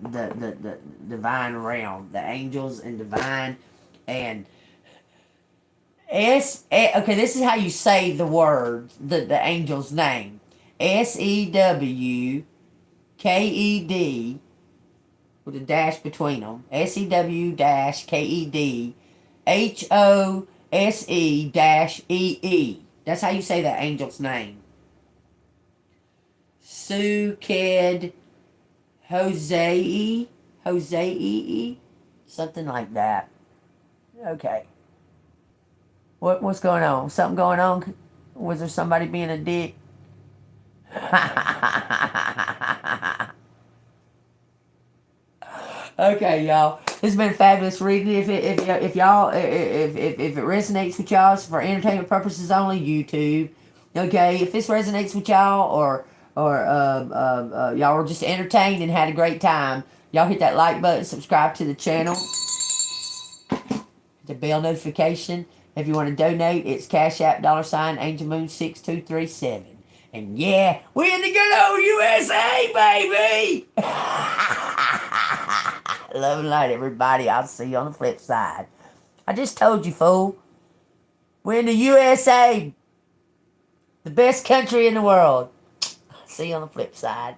the divine realm, the angels and divine, and okay, this is how you say the word, the angel's name. SEWKED with a dash between them. SEW-KED HOSE-EE. That's how you say that angel's name. Suked Hosea, something like that. Okay. What's going on? Something going on? Was there somebody being a dick? Okay, y'all. This has been fabulous reading. If it resonates with y'all, it's for entertainment purposes only. YouTube. Okay, if this resonates with y'all, or y'all were just entertained and had a great time, y'all hit that like button, subscribe to the channel, the bell notification. If you want to donate, it's Cash App $AngelMoon6237. And yeah, we in the good old USA, baby! Love and light, everybody. I'll see you on the flip side. I just told you, fool. We're in the USA. The best country in the world. See you on the flip side.